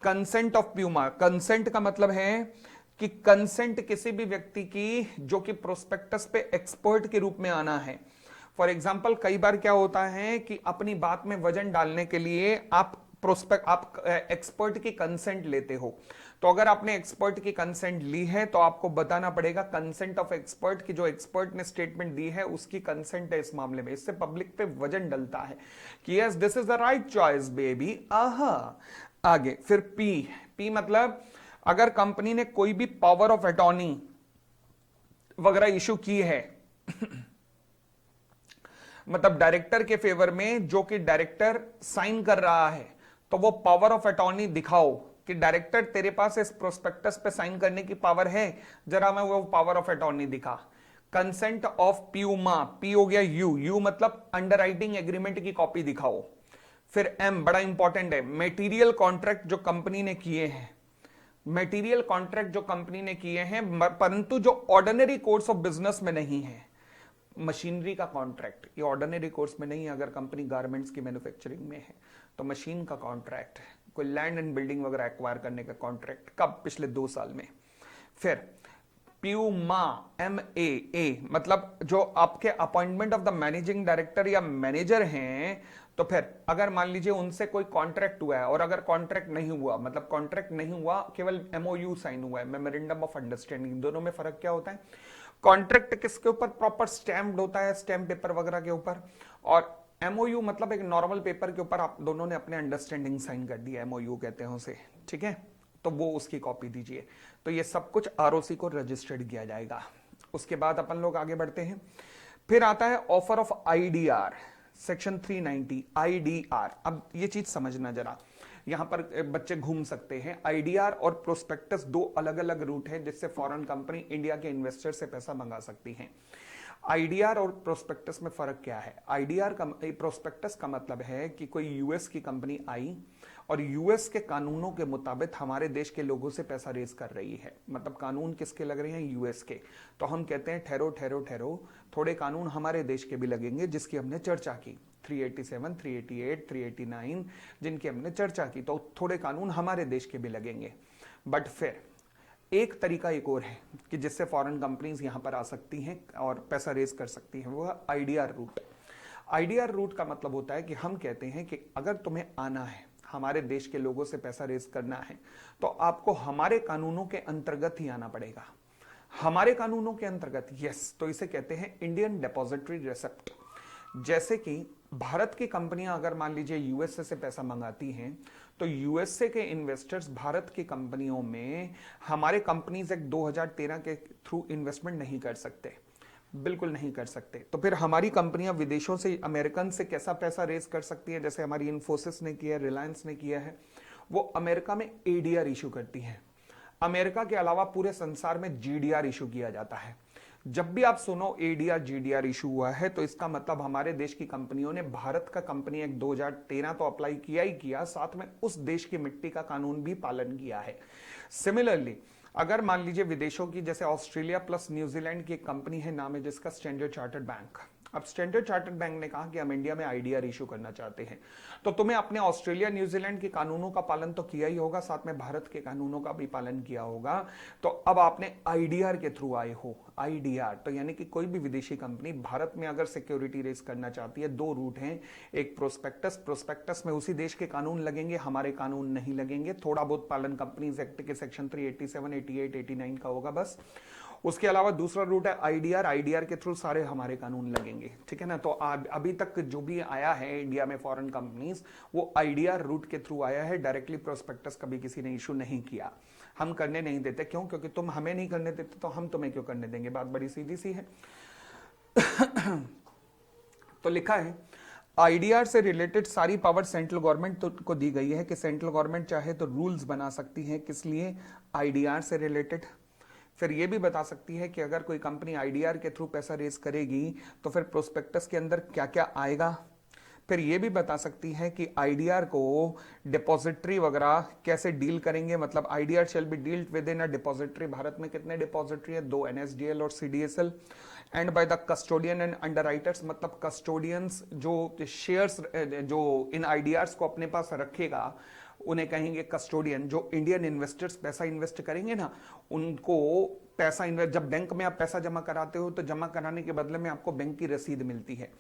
Consent of Puma, consent का मतलब है कि कंसेंट किसी भी व्यक्ति की जो कि प्रोस्पेक्टस पे एक्सपर्ट के रूप में आना है। फॉर एग्जाम्पल कई बार क्या होता है कि अपनी बात में वजन डालने के लिए आप एक्सपर्ट की कंसेंट लेते हो, तो अगर आपने एक्सपर्ट की कंसेंट ली है तो आपको बताना पड़ेगा कंसेंट ऑफ एक्सपर्ट की, जो एक्सपर्ट ने स्टेटमेंट दी है उसकी कंसेंट है इस मामले में। इससे पब्लिक पे वजन डलता है कि yes this is the right choice baby. आगे फिर पी मतलब अगर कंपनी ने कोई भी पावर ऑफ अटॉर्नी वगैरह इशू की है मतलब डायरेक्टर के फेवर में, जो कि डायरेक्टर साइन कर रहा है, तो वो पावर ऑफ अटॉर्नी दिखाओ कि डायरेक्टर तेरे पास इस प्रोस्पेक्टस पे साइन करने की पावर है, जरा मैं वो पावर ऑफ अटॉर्नी दिखा। कंसेंट ऑफ प्यूमा, पी हो गया यू मतलब अंडरराइटिंग एग्रीमेंट की कॉपी दिखाओ। फिर एम बड़ा इंपॉर्टेंट है, मेटीरियल कॉन्ट्रैक्ट जो कंपनी ने किए हैं, मेटीरियल कॉन्ट्रैक्ट जो कंपनी ने किए हैं परंतु जो ऑर्डिनरी कोर्स ऑफ बिजनेस में नहीं है। मशीनरी का कॉन्ट्रैक्ट ये ऑर्डिनरी कोर्स में नहीं है, अगर कंपनी गारमेंट्स की मैन्युफैक्चरिंग में है तो मशीन का कॉन्ट्रैक्ट, कोई लैंड एंड बिल्डिंग वगैरह एक्वायर करने का कॉन्ट्रैक्ट, कब, पिछले 2 साल में। फिर प्यूमा, MAA मतलब जो आपके appointment of the managing director या मैनेजर हैं, तो फिर अगर मान लीजिए उनसे कोई कॉन्ट्रैक्ट हुआ है, और अगर कॉन्ट्रैक्ट नहीं हुआ मतलब कॉन्ट्रैक्ट नहीं हुआ, केवल MOU साइन हुआ है, मेमोरेंडम ऑफ अंडरस्टैंडिंग, दोनों में फर्क क्या होता है? कॉन्ट्रैक्ट किसके ऊपर प्रॉपर स्टैम्प्ड होता है, स्टैम्प पेपर वगैरह के ऊपर, और MOU मतलब एक नॉर्मल पेपर के ऊपर आप दोनों ने अपने अंडरस्टैंडिंग साइन कर दी, MOU कहते हैं उसे, ठीक है, तो वो उसकी कॉपी दीजिए। तो ये सब कुछ ROC को रजिस्टर्ड किया जाएगा। उसके बाद अपन लोग आगे बढ़ते हैं। फिर आता है offer of IDR, section 390 IDR। अब ये चीज समझना जरा, यहां पर बच्चे घूम सकते हैं। IDR और प्रोस्पेक्टस दो अलग अलग रूट हैं जिससे फॉरेन कंपनी इंडिया के इन्वेस्टर से पैसा मंगा सकती हैं। IDR और प्रोस्पेक्टस में फर्क क्या है? IDR का, प्रोस्पेक्टस का मतलब है कि कोई यूएस की कंपनी आई और यूएस के कानूनों के मुताबिक हमारे देश के लोगों से पैसा रेज कर रही है। मतलब कानून किसके लग रहे हैं? यूएस के। तो हम कहते हैं ठहरो ठहरो ठहरो, थोड़े कानून हमारे देश के भी लगेंगे, जिसकी हमने चर्चा की, 387, 388, 389 जिनकी हमने चर्चा की, तो थोड़े कानून हमारे देश के भी लगेंगे। बट फिर एक तरीका एक और है कि जिससे फॉरेन कंपनीज यहां पर आ सकती हैं और पैसा रेज कर सकती हैं, वो है IDR रूट। IDR रूट का मतलब होता है कि हम कहते हैं कि अगर तुम्हें आना है, हमारे देश के लोगों से पैसा रेज करना है, तो आपको हमारे कानूनों के अंतर्गत ही आना पड़ेगा। हमारे कानूनों के अंतर्गत, यस, तो इसे कहते हैं इंडियन डिपॉजिटरी रिसिप्ट। जैसे कि भारत की कंपनियां अगर मान लीजिए यूएसए से पैसा मंगाती हैं, तो यूएसए के इन्वेस्टर्स भारत की कंपनियों में हमारे कंपनीज एक्ट 2013 के थ्रू इन्वेस्टमेंट नहीं कर सकते, बिल्कुल नहीं कर सकते। तो फिर हमारी कंपनियां विदेशों से, अमेरिकन से कैसा पैसा रेज कर सकती है? जैसे हमारी इन्फोसिस ने किया है, रिलायंस ने किया है, वो अमेरिका में ADR इशू करती है। अमेरिका के अलावा पूरे संसार में GDR इशू किया जाता है। जब भी आप सुनो ADR GDR इशू हुआ है, तो इसका मतलब हमारे देश की कंपनियों ने भारत का कंपनी एक्ट 2013 तो अप्लाई किया ही किया, साथ में उस देश की मिट्टी का कानून भी पालन किया है। सिमिलरली अगर मान लीजिए विदेशों की, जैसे ऑस्ट्रेलिया प्लस न्यूजीलैंड की एक कंपनी है, नाम है जिसका स्टैंडर्ड चार्टर्ड बैंक। अब स्टैंडर्ड चार्टर्ड बैंक ने कहा कि हम इंडिया में IDR इशू करना चाहते हैं, तो तुम्हें अपने ऑस्ट्रेलिया न्यूजीलैंड के कानूनों का पालन तो किया ही होगा, साथ में भारत के कानूनों का भी पालन किया होगा। तो अब आपने IDR के थ्रू आए हो। IDR तो यानी कि कोई भी विदेशी कंपनी भारत में अगर सिक्योरिटी रेज करना चाहती है, दो रूट हैं, एक प्रोस्पेक्टस, प्रोस्पेक्टस में उसी देश के कानून लगेंगे, हमारे कानून नहीं लगेंगे, थोड़ा बहुत पालन कंपनीज एक्ट के सेक्शन 387, 88, 89 का होगा बस। उसके अलावा दूसरा रूट है IDR के थ्रू सारे हमारे कानून लगेंगे, ठीक है ना। तो अभी तक जो भी आया है इंडिया में फॉरेन कंपनीज, वो IDR रूट के थ्रू आया है, डायरेक्टली प्रोस्पेक्टस कभी किसी ने इशू नहीं किया। हम करने नहीं देते, क्यों? क्योंकि तुम हमें नहीं करने देते तो हम तुम्हें क्यों करने देंगे, बात बड़ी सीधी सी है। तो लिखा है IDR से रिलेटेड सारी पावर सेंट्रल गवर्नमेंट को दी गई है कि सेंट्रल गवर्नमेंट चाहे तो रूल्स बना सकती है, किस लिए? IDR से रिलेटेड। फिर ये भी बता सकती है कि अगर कोई कंपनी IDR के थ्रू पैसा रेज करेगी तो फिर प्रोस्पेक्टस के अंदर क्या क्या आएगा। फिर ये भी बता सकती है कि IDR को डिपॉजिटरी वगैरह कैसे डील करेंगे, मतलब IDR shall be dealt with in a depository. Bharat में कितने डिपॉजिटरी है? 2, NSDL और CDSL। And by the custodian and underwriters, मतलब कस्टोडियंस जो शेयर्स जो इन IDRs को अपने पास रखेगा उन्हें कहेंगे कस्टोडियन। जो इंडियन इन्वेस्टर्स पैसा इन्वेस्ट करेंगे ना, उनको पैसा इन्वेस्ट, जब बैंक में आप पैसा जमा कराते हो तो जमा कराने के बदले में आपको बैंक की रसीद मिलती है।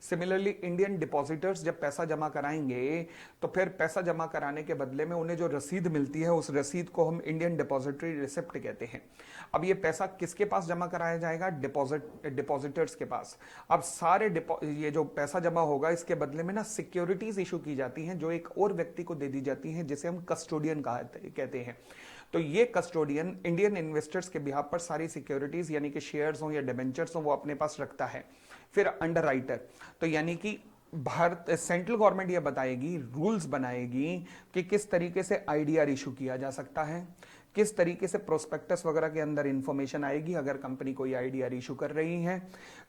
सिमिलरली इंडियन डिपॉजिटर्स जब पैसा जमा कराएंगे तो फिर पैसा जमा कराने के बदले में उन्हें जो रसीद मिलती है, उस रसीद को हम इंडियन डिपॉजिटरी रिसिप्ट कहते हैं। अब ये पैसा किसके पास जमा कराया जाएगा? डिपॉजिटर्स के पास। अब सारे ये जो पैसा जमा होगा, इसके बदले में ना सिक्योरिटीज इशू की जाती हैं, जो एक और व्यक्ति को दे दी जाती हैं, जिसे हम कस्टोडियन कहते हैं। तो ये कस्टोडियन इंडियन इन्वेस्टर्स के बिहाफ पर सारी सिक्योरिटीज यानी कि शेयर्स हो या डिबेंचर्स हो वो अपने पास रखता है। फिर अंडरराइटर, तो यानी कि भारत सेंट्रल गवर्नमेंट ये बताएगी, रूल्स बनाएगी कि किस तरीके से आईडीआर इशू किया जा सकता है, किस तरीके से प्रोस्पेक्टस वगैरह के अंदर इंफॉर्मेशन आएगी अगर कंपनी कोई आईडीआर इशू कर रही है,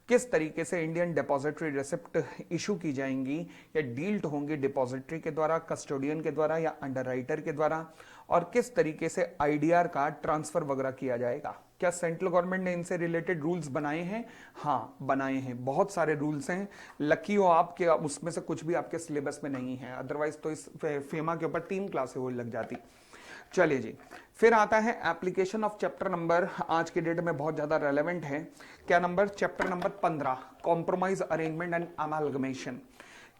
किस तरीके से इंडियन डिपॉजिटरी रिसिप्ट इशू की जाएंगी या डील्ड होंगी डिपॉजिटरी के द्वारा, कस्टोडियन के द्वारा या अंडरराइटर के द्वारा, और किस तरीके से आईडीआर का ट्रांसफर वगैरह किया जाएगा। क्या सेंट्रल गवर्नमेंट ने इनसे रिलेटेड रूल्स बनाए हैं? हाँ बनाए हैं, बहुत सारे रूल्स हैं। लकी हो आपके, उसमें से कुछ भी आपके सिलेबस में नहीं है, अदरवाइज तो इस फेमा के ऊपर 3 क्लासें हो लग जाती। चलिए जी, फिर आता है एप्लीकेशन ऑफ चैप्टर नंबर, आज के डेट में बहुत ज्यादा रेलेवेंट है। क्या number? Chapter number 15, compromise arrangement and amalgamation.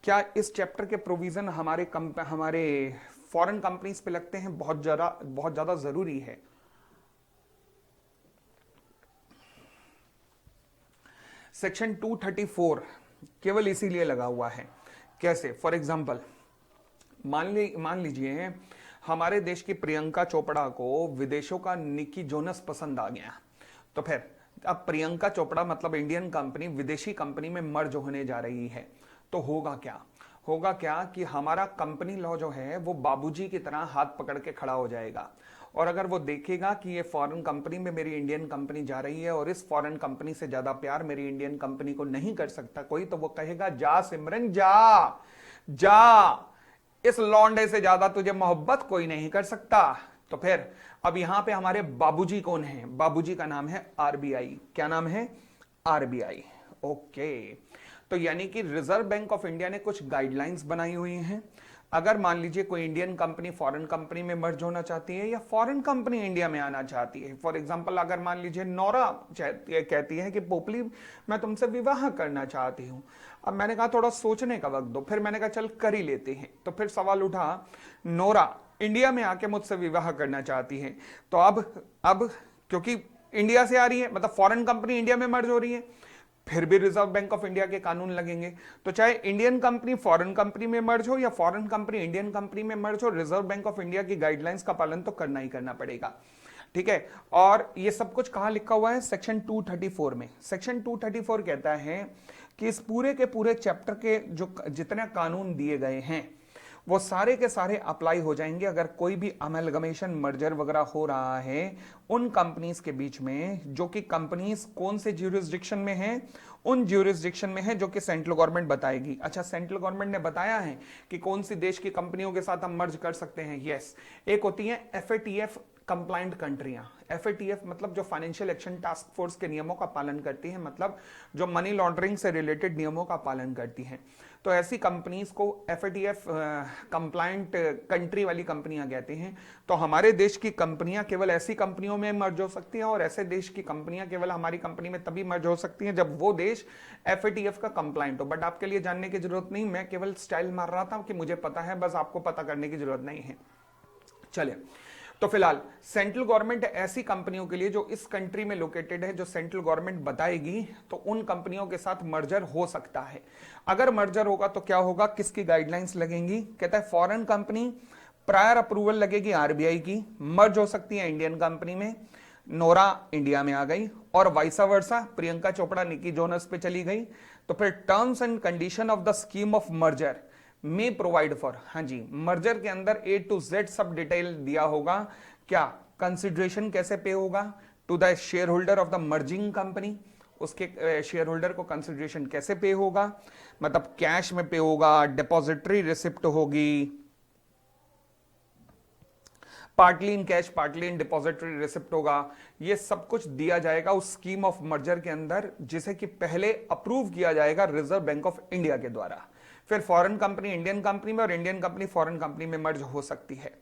क्या इस चैप्टर के प्रोविजन हमारे फॉरेन कंपनीज पे लगते हैं? बहुत ज्यादा जरूरी है। सेक्शन 234 केवल इसीलिए लगा हुआ है। कैसे? फॉर एग्जाम्पल मान लीजिए हमारे देश की प्रियंका चोपड़ा को विदेशों का निकी जोनस पसंद आ गया, तो फिर अब प्रियंका चोपड़ा मतलब इंडियन कंपनी विदेशी कंपनी में मर्ज होने जा रही है, तो होगा क्या कि हमारा कंपनी लॉ जो है वो बाबूजी की तरह हाथ पकड़ के खड़ा हो जाएगा। और अगर वो देखेगा कि ये फॉरेन कंपनी में मेरी इंडियन कंपनी जा रही है और इस फॉरेन कंपनी से ज्यादा प्यार मेरी इंडियन कंपनी को नहीं कर सकता कोई, तो वो कहेगा जा सिमरन जा, इस लौंडे से ज्यादा तुझे मोहब्बत कोई नहीं कर सकता। तो फिर अब यहां पे हमारे बाबूजी कौन है? बाबूजी का नाम है आरबीआई। क्या नाम है? आरबीआई। ओके, तो यानी कि रिजर्व बैंक ऑफ इंडिया ने कुछ गाइडलाइंस बनाई हुई हैं। अगर मान लीजिए कोई इंडियन कंपनी फॉरेन कंपनी में मर्ज होना चाहती है या फॉरेन कंपनी इंडिया में आना चाहती है, फॉर एग्जांपल अगर मान लीजिए नोरा कहती है कि पोपली मैं तुमसे विवाह करना चाहती हूं। अब मैंने कहा थोड़ा सोचने का वक्त दो, फिर मैंने कहा चल कर ही लेते हैं। तो फिर सवाल उठा, नोरा इंडिया में आके मुझसे विवाह करना चाहती है, तो अब क्योंकि इंडिया से आ रही है, मतलब फॉरेन कंपनी इंडिया में मर्ज हो रही है, फिर भी रिजर्व बैंक ऑफ इंडिया के कानून लगेंगे। तो चाहे इंडियन कंपनी फॉरेन कंपनी में मर्ज हो या फॉरेन कंपनी इंडियन कंपनी में मर्ज हो, रिजर्व बैंक ऑफ इंडिया की गाइडलाइंस का पालन तो करना ही करना पड़ेगा। ठीक है, और ये सब कुछ कहां लिखा हुआ है? सेक्शन 234 में। सेक्शन 234 कहता है कि इस पूरे के पूरे चैप्टर के जो जितने कानून दिए गए हैं वो सारे के सारे अप्लाई हो जाएंगे अगर कोई भी अमेलगमेशन मर्जर वगैरह हो रहा है उन कंपनीज के बीच में, जो कि कंपनीज कौन से ज्यूरिसडिक्शन में है? उन ज्यूरिसडिक्शन में है जो कि सेंट्रल गवर्नमेंट बताएगी। अच्छा, सेंट्रल गवर्नमेंट ने बताया है कि कौन सी देश की कंपनियों के साथ हम मर्ज कर सकते हैं? यस, एक होती है एफएटीएफ कंप्लाइंट कंट्रियां। एफएटीएफ मतलब जो फाइनेंशियल एक्शन टास्क फोर्स के नियमों का पालन करती है, मतलब जो मनी लॉन्ड्रिंग से रिलेटेड नियमों का पालन करती हैं। तो ऐसी कंपनीज को एफएटीएफ कंप्लाइंट कंट्री वाली कंपनियां कहते हैं। तो हमारे देश की कंपनियां केवल ऐसी कंपनियों में मर्ज हो सकती हैं और ऐसे देश की कंपनियां केवल हमारी कंपनी में तभी मर्ज हो सकती हैं जब वो देश एफएटीएफ का कंप्लाइंट हो। बट आपके लिए जानने की जरूरत नहीं, मैं केवल स्टाइल मार रहा था कि मुझे पता है, बस आपको पता करने की जरूरत नहीं है। चलिए, तो फिलहाल सेंट्रल गवर्नमेंट ऐसी कंपनियों के लिए जो इस कंट्री में लोकेटेड है, जो सेंट्रल गवर्नमेंट बताएगी, तो उन कंपनियों के साथ मर्जर हो सकता है। अगर मर्जर होगा तो क्या होगा? किसकी गाइडलाइंस लगेंगी? कहता है फॉरेन कंपनी प्रायर अप्रूवल लगेगी आरबीआई की, मर्ज हो सकती है इंडियन कंपनी में। नोरा इंडिया में आ गई और vice versa, Priyanka Chopra Nicky Jonas पे चली गई, तो फिर terms and condition of the scheme of merger में प्रोवाइड फॉर, हाँ जी, मर्जर के अंदर A to Z सब डिटेल दिया होगा। क्या? कंसिडरेशन कैसे पे होगा to the shareholder of the merging company, उसके शेयर होल्डर को कंसिडरेशन कैसे पे होगा, मतलब कैश में पे होगा, डिपॉजिटरी रिसिप्ट होगी, partly in cash partly in depository receipt होगा। ये सब कुछ दिया जाएगा उस स्कीम ऑफ मर्जर के अंदर, जिसे कि पहले अप्रूव किया जाएगा रिजर्व बैंक ऑफ इंडिया के द्वारा। फिर फॉरेन कंपनी इंडियन कंपनी में और इंडियन कंपनी फॉरेन कंपनी में मर्ज हो सकती है।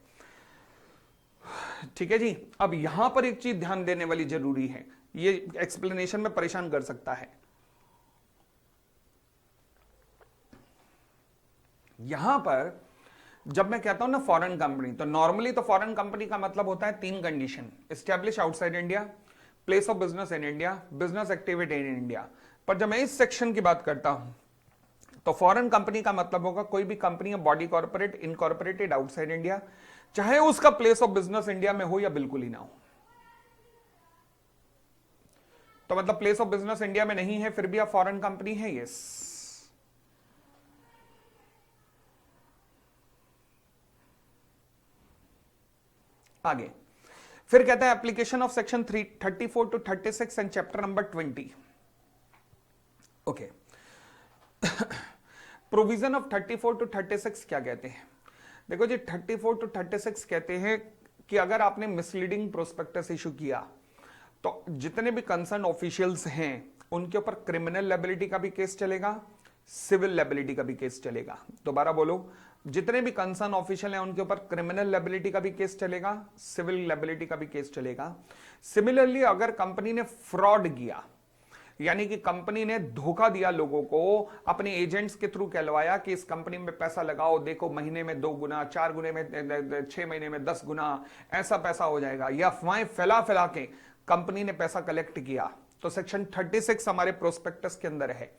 ठीक है जी। अब यहां पर एक चीज ध्यान देने वाली जरूरी है, ये एक्सप्लेनेशन में परेशान कर सकता है। यहां पर जब मैं कहता हूं ना फॉरेन कंपनी, तो नॉर्मली तो फॉरेन कंपनी का मतलब होता है 3 condition: establish outside India, place of business in India, business activity in India. पर जब मैं इस सेक्शन की बात करता हूं तो फॉरेन कंपनी का मतलब होगा कोई भी कंपनी या body corporate incorporated outside India, चाहे उसका प्लेस ऑफ बिजनेस इंडिया में हो या बिल्कुल ही ना हो। तो मतलब प्लेस ऑफ बिजनेस इंडिया में नहीं है फिर भी आप फॉरेन कंपनी है, यस। आगे फिर कहता है application of section 34 to 36 and chapter number 20। Okay, provision of 34 to 36 क्या कहते हैं? देखो जी, 34 टू 36 कहते हैं कि अगर आपने मिसलीडिंग प्रोस्पेक्टस इशू किया तो जितने भी कंसर्न ऑफिशियल्स हैं उनके ऊपर क्रिमिनल लायबिलिटी का भी केस चलेगा, सिविल लायबिलिटी का भी केस चलेगा। दोबारा बोलो, जितने भी कंसर्न ऑफिशियल हैं उनके ऊपर क्रिमिनल लायबिलिटी का भी केस चलेगा, सिविल लायबिलिटी का भी केस चलेगा। सिमिलरली अगर कंपनी ने फ्रॉड किया, यानी कि कंपनी ने धोखा दिया लोगों को, अपने एजेंट्स के थ्रू कहलवाया कि इस कंपनी में पैसा लगाओ, देखो महीने में 2 गुना, 4 गुने में, 6 महीने में 10 गुना ऐसा पैसा हो जाएगा, या अफवाहें फैला फैला के कंपनी ने पैसा कलेक्ट किया, तो सेक्शन 36 हमारे प्रोस्पेक्टस के अंदर है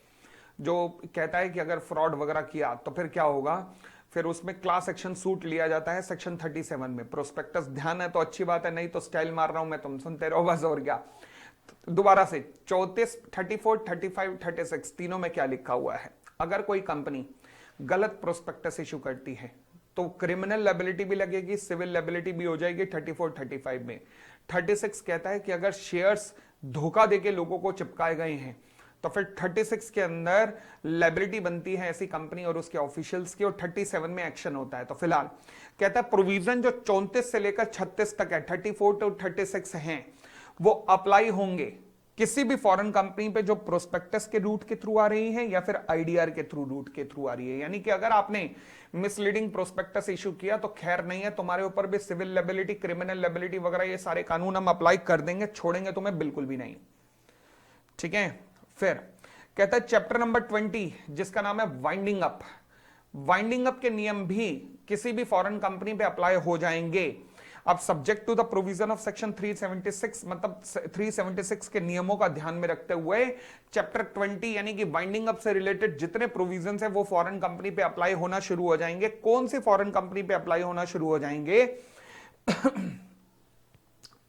जो कहता है कि अगर फ्रॉड वगैरह किया तो फिर क्या होगा, फिर उसमें क्लास एक्शन सूट लिया जाता है सेक्शन 37 में। प्रोस्पेक्टस ध्यान है तो अच्छी बात है, नहीं तो स्टाइल मार रहा हूं मैं, तुम सुनते रहो बस, और क्या। दोबारा से 34, 34, 35, 36 तीनों में क्या लिखा हुआ है? अगर कोई कंपनी गलत प्रोस्पेक्टस इशू करती है तो क्रिमिनल लायबिलिटी भी लगेगी, सिविल लायबिलिटी भी हो जाएगी 34, 35 में। 36 कहता है कि अगर शेयर्स धोखा देके लोगों को चिपकाए गए हैं तो फिर 36 के अंदर लायबिलिटी बनती है ऐसी कंपनी और उसके ऑफिशियल्स की, और 37 में एक्शन होता है। तो फिलहाल कहता है प्रोविजन जो 34 से लेकर 36 तक है, 34 टू 36 हैं, वो अप्लाई होंगे किसी भी फॉरेन कंपनी पे जो प्रोस्पेक्टस के रूट के थ्रू आ रही है या फिर आईडीआर के थ्रू रूट के थ्रू आ रही है। यानी कि अगर आपने मिसलीडिंग प्रोस्पेक्टस इशू किया तो खैर नहीं है, तुम्हारे ऊपर भी सिविल लायबिलिटी, क्रिमिनल लायबिलिटी वगैरह ये सारे कानून हम अप्लाई कर देंगे, छोड़ेंगे तुम्हें बिल्कुल भी नहीं। ठीक है, फिर कहता है चैप्टर नंबर 20 जिसका नाम है वाइंडिंग अप। वाइंडिंग अप के नियम भी किसी भी फॉरेन कंपनी पे अप्लाई हो जाएंगे। अब subject to the provision of section 376, मतलब 376 के नियमों का ध्यान में रखते हुए चैप्टर 20 यानी कि वाइंडिंग अप से रिलेटेड जितने प्रोविजन है वो फॉरेन कंपनी पे अप्लाई होना शुरू हो जाएंगे। कौन सी फॉरेन कंपनी पे अप्लाई होना शुरू हो जाएंगे?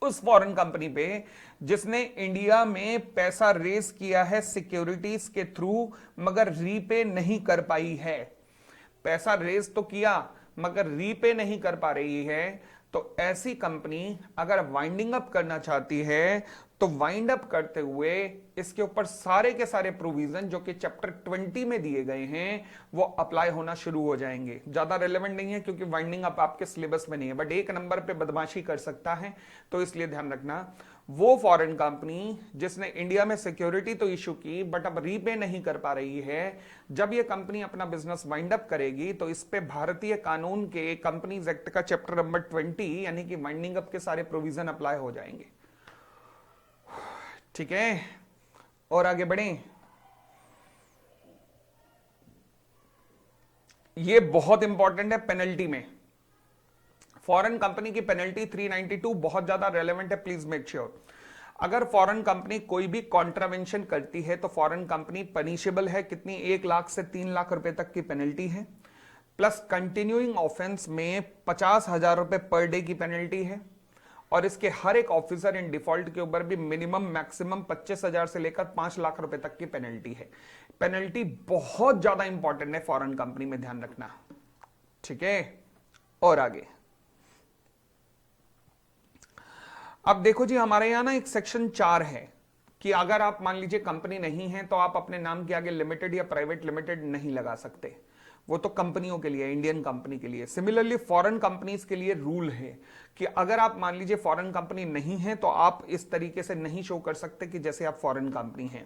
उस फॉरेन कंपनी पे जिसने इंडिया में पैसा रेज किया है सिक्योरिटीज के थ्रू मगर रीपे नहीं कर पाई है। पैसा रेज तो किया मगर रीपे नहीं कर पा रही है, तो ऐसी कंपनी अगर वाइंडिंग अप करना चाहती है तो वाइंड अप करते हुए इसके ऊपर सारे के सारे प्रोविजन जो कि चैप्टर 20 में दिए गए हैं वो अप्लाई होना शुरू हो जाएंगे। ज्यादा रेलेवेंट नहीं है क्योंकि वाइंडिंग अप आपके सिलेबस में नहीं है, बट एक नंबर पे बदमाशी कर सकता है, तो इसलिए ध्यान रखना। वो फॉरेन कंपनी जिसने इंडिया में सिक्योरिटी तो इशू की बट अब रीपे नहीं कर पा रही है, जब ये कंपनी अपना बिजनेस वाइंड अप करेगी तो इस पे भारतीय कानून के कंपनीज एक्ट का चैप्टर नंबर 20 यानी कि वाइंडिंग अप के सारे प्रोविजन अप्लाई हो जाएंगे। ठीक है, और आगे बढ़ें। ये बहुत इंपॉर्टेंट है पेनल्टी में। फॉरेन कंपनी की पेनल्टी 392 बहुत ज्यादा रेलेवेंट है, प्लीज मेक श्योर। अगर फॉरेन कंपनी कोई भी कॉन्ट्रावेंशन करती है तो फॉरेन कंपनी पनिशेबल है कितनी? 1 लाख से 3 लाख रुपए तक की पेनल्टी है, प्लस कंटिन्यूइंग ऑफेंस में 50,000 रुपए पर डे की पेनल्टी है, और इसके हर एक ऑफिसर इन डिफॉल्ट के ऊपर भी मिनिमम मैक्सिमम 25,000 से लेकर 5 लाख रुपए तक की पेनल्टी है। पेनल्टी बहुत ज्यादा इंपॉर्टेंट है फॉरेन कंपनी में, ध्यान रखना। ठीक है, और आगे अब देखो जी, हमारे यहां ना एक सेक्शन 4 है कि अगर आप मान लीजिए कंपनी नहीं है तो आप अपने नाम के आगे लिमिटेड या प्राइवेट लिमिटेड नहीं लगा सकते, वो तो कंपनियों के लिए, इंडियन कंपनी के लिए। सिमिलरली फॉरेन कंपनीज के लिए रूल है कि अगर आप मान लीजिए फॉरेन कंपनी नहीं है तो आप इस तरीके से नहीं शो कर सकते कि जैसे आप फॉरेन कंपनी हैं।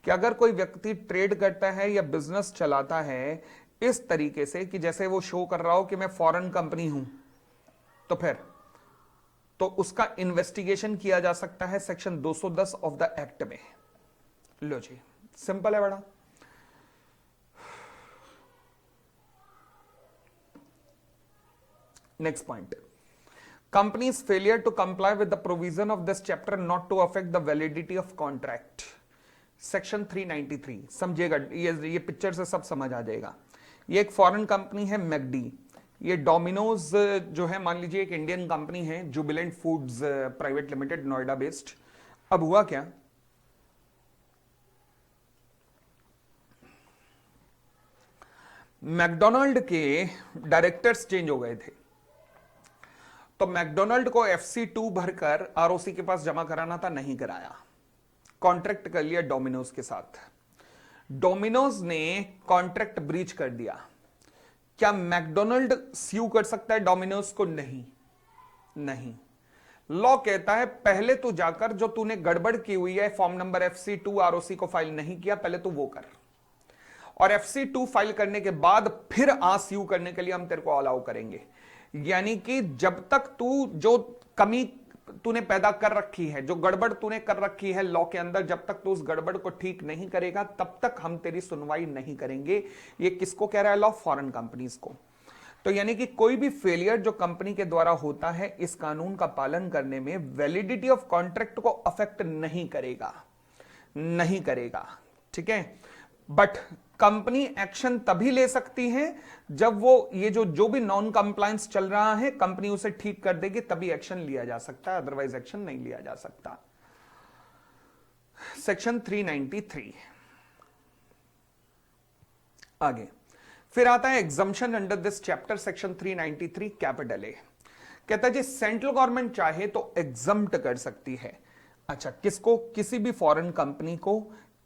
कि अगर कोई व्यक्ति ट्रेड करता है या बिजनेस चलाता है इस तरीके से कि जैसे वो शो कर रहा हो कि मैं फॉरेन कंपनी हूं, तो फिर तो उसका इन्वेस्टिगेशन किया जा सकता है सेक्शन 210 ऑफ द एक्ट में। लो जी, सिंपल है बड़ा। Next point. Company's failure to comply with the provision of this chapter not to affect the validity of contract. Section 393. समझिएगा, ये पिक्चर से सब समझ आ जाएगा। ये एक फॉरेन कंपनी है मैकडी, ये डोमिनोज जो है मान लीजिए एक इंडियन कंपनी है, Jubilant foods private limited, Noida based. अब हुआ क्या, मैकडोनाल्ड के डायरेक्टर्स चेंज हो गए थे, तो मैकडोनाल्ड को FC2 भरकर ROC के पास जमा कराना था, नहीं कराया, कॉन्ट्रैक्ट कर लिया डोमिनोज के साथ। डोमिनोज ने कॉन्ट्रैक्ट ब्रीच कर दिया। क्या मैकडोनाल्ड स्यू कर सकता है डोमिनोज को? नहीं, नहीं। लॉ कहता है पहले तो जाकर जो तूने गड़बड़ की हुई है, फॉर्म नंबर FC2 ROC को फाइल नहीं किया, पहले तो वो कर, और FC2 फाइल करने के बाद फिर स्यू करने के लिए हम तेरे को अलाउ करेंगे। यानी कि जब तक तू जो कमी तूने पैदा कर रखी है, जो गड़बड़ तूने कर रखी है लॉ के अंदर, जब तक तू उस गड़बड़ को ठीक नहीं करेगा तब तक हम तेरी सुनवाई नहीं करेंगे। ये किसको कह रहा है लॉ? फॉरेन कंपनीज को। तो यानी कि कोई भी फेलियर जो कंपनी के द्वारा होता है इस कानून का पालन करने में वैलिडिटी ऑफ कॉन्ट्रैक्ट को अफेक्ट नहीं करेगा, नहीं करेगा, ठीक है। बट कंपनी एक्शन तभी ले सकती है जब वो ये जो भी नॉन कंप्लायंस चल रहा है कंपनी उसे ठीक कर देगी, तभी एक्शन लिया जा सकता है, अदरवाइज एक्शन नहीं लिया जा सकता। सेक्शन 393 आगे फिर आता है exemption under this chapter, section 393 capital A कहता है जी सेंट्रल गवर्नमेंट चाहे तो एग्जम्प्ट कर सकती है। अच्छा, किसको? किसी भी फॉरेन कंपनी को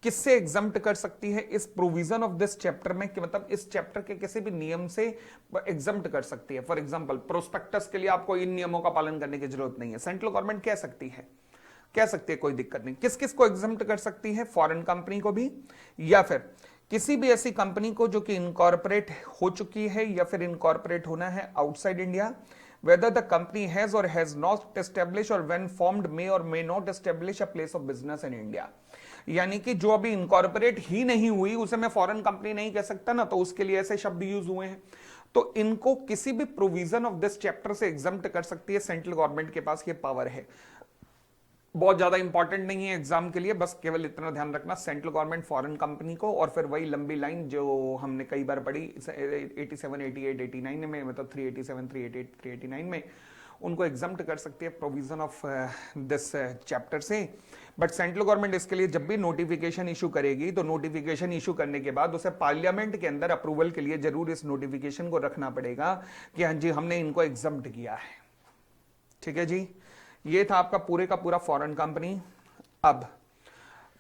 किससे एग्जम्प्ट कर सकती है? इस प्रोविजन ऑफ दिस चैप्टर में, कि मतलब इस चैप्टर के किसी भी नियम से एग्जम्प्ट कर सकती है। फॉर एग्जांपल प्रोस्पेक्टस के लिए आपको इन नियमों का पालन करने की जरूरत नहीं है, सेंट्रल गवर्नमेंट कह सकती है, कह सकती है, कोई दिक्कत नहीं। किस किस को एग्जम्प्ट कर सकती है? फॉरेन कंपनी को भी, या फिर किसी भी ऐसी कंपनी को जो कि इनकॉर्पोरेट हो चुकी है या फिर इनकॉर्पोरेट होना है outside India, whether the company has or has not established or when formed may or may not establish a place of business in India। यानी कि जो अभी इनकॉर्पोरेट ही नहीं हुई उसे मैं फॉरेन कंपनी नहीं कह सकता ना, तो उसके लिए ऐसे शब्द यूज हुए हैं। तो इनको किसी भी प्रोविजन ऑफ दिस चैप्टर से एग्जम्प्ट कर सकती है, सेंट्रल गवर्नमेंट के पास ये पावर है। बहुत ज्यादा इंपॉर्टेंट नहीं है एग्जाम के लिए, बस केवल इतना ध्यान रखना, सेंट्रल गवर्नमेंट फॉरेन कंपनी को, और फिर वही लंबी लाइन जो हमने कई बार पढ़ी 87, 88, 89 में, मतलब 387, 388, 389 में, उनको एग्जम्प्ट कर सकती है प्रोविजन ऑफ दिस चैप्टर से। बट सेंट्रल गवर्नमेंट इसके लिए जब भी नोटिफिकेशन इशू करेगी तो नोटिफिकेशन इशू करने के बाद उसे पार्लियामेंट के अंदर अप्रूवल के लिए जरूर इस नोटिफिकेशन को रखना पड़ेगा कि हाँ जी हमने इनको एग्जम्प्ट किया है। ठीक है जी, ये था आपका पूरे का पूरा फॉरेन कंपनी। अब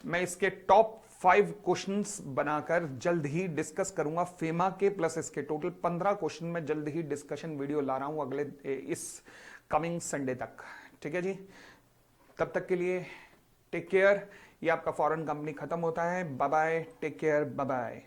मैं इसके टॉप 5 क्वेश्चंस बनाकर जल्द ही डिस्कस करूंगा फेमा के, प्लस इसके टोटल 15 क्वेश्चन में जल्द ही डिस्कशन वीडियो ला रहा हूं अगले इस कमिंग संडे तक। ठीक है जी, तब तक के लिए टेक केयर। ये आपका फॉरेन कंपनी खत्म होता है। Bye bye, take care, bye bye.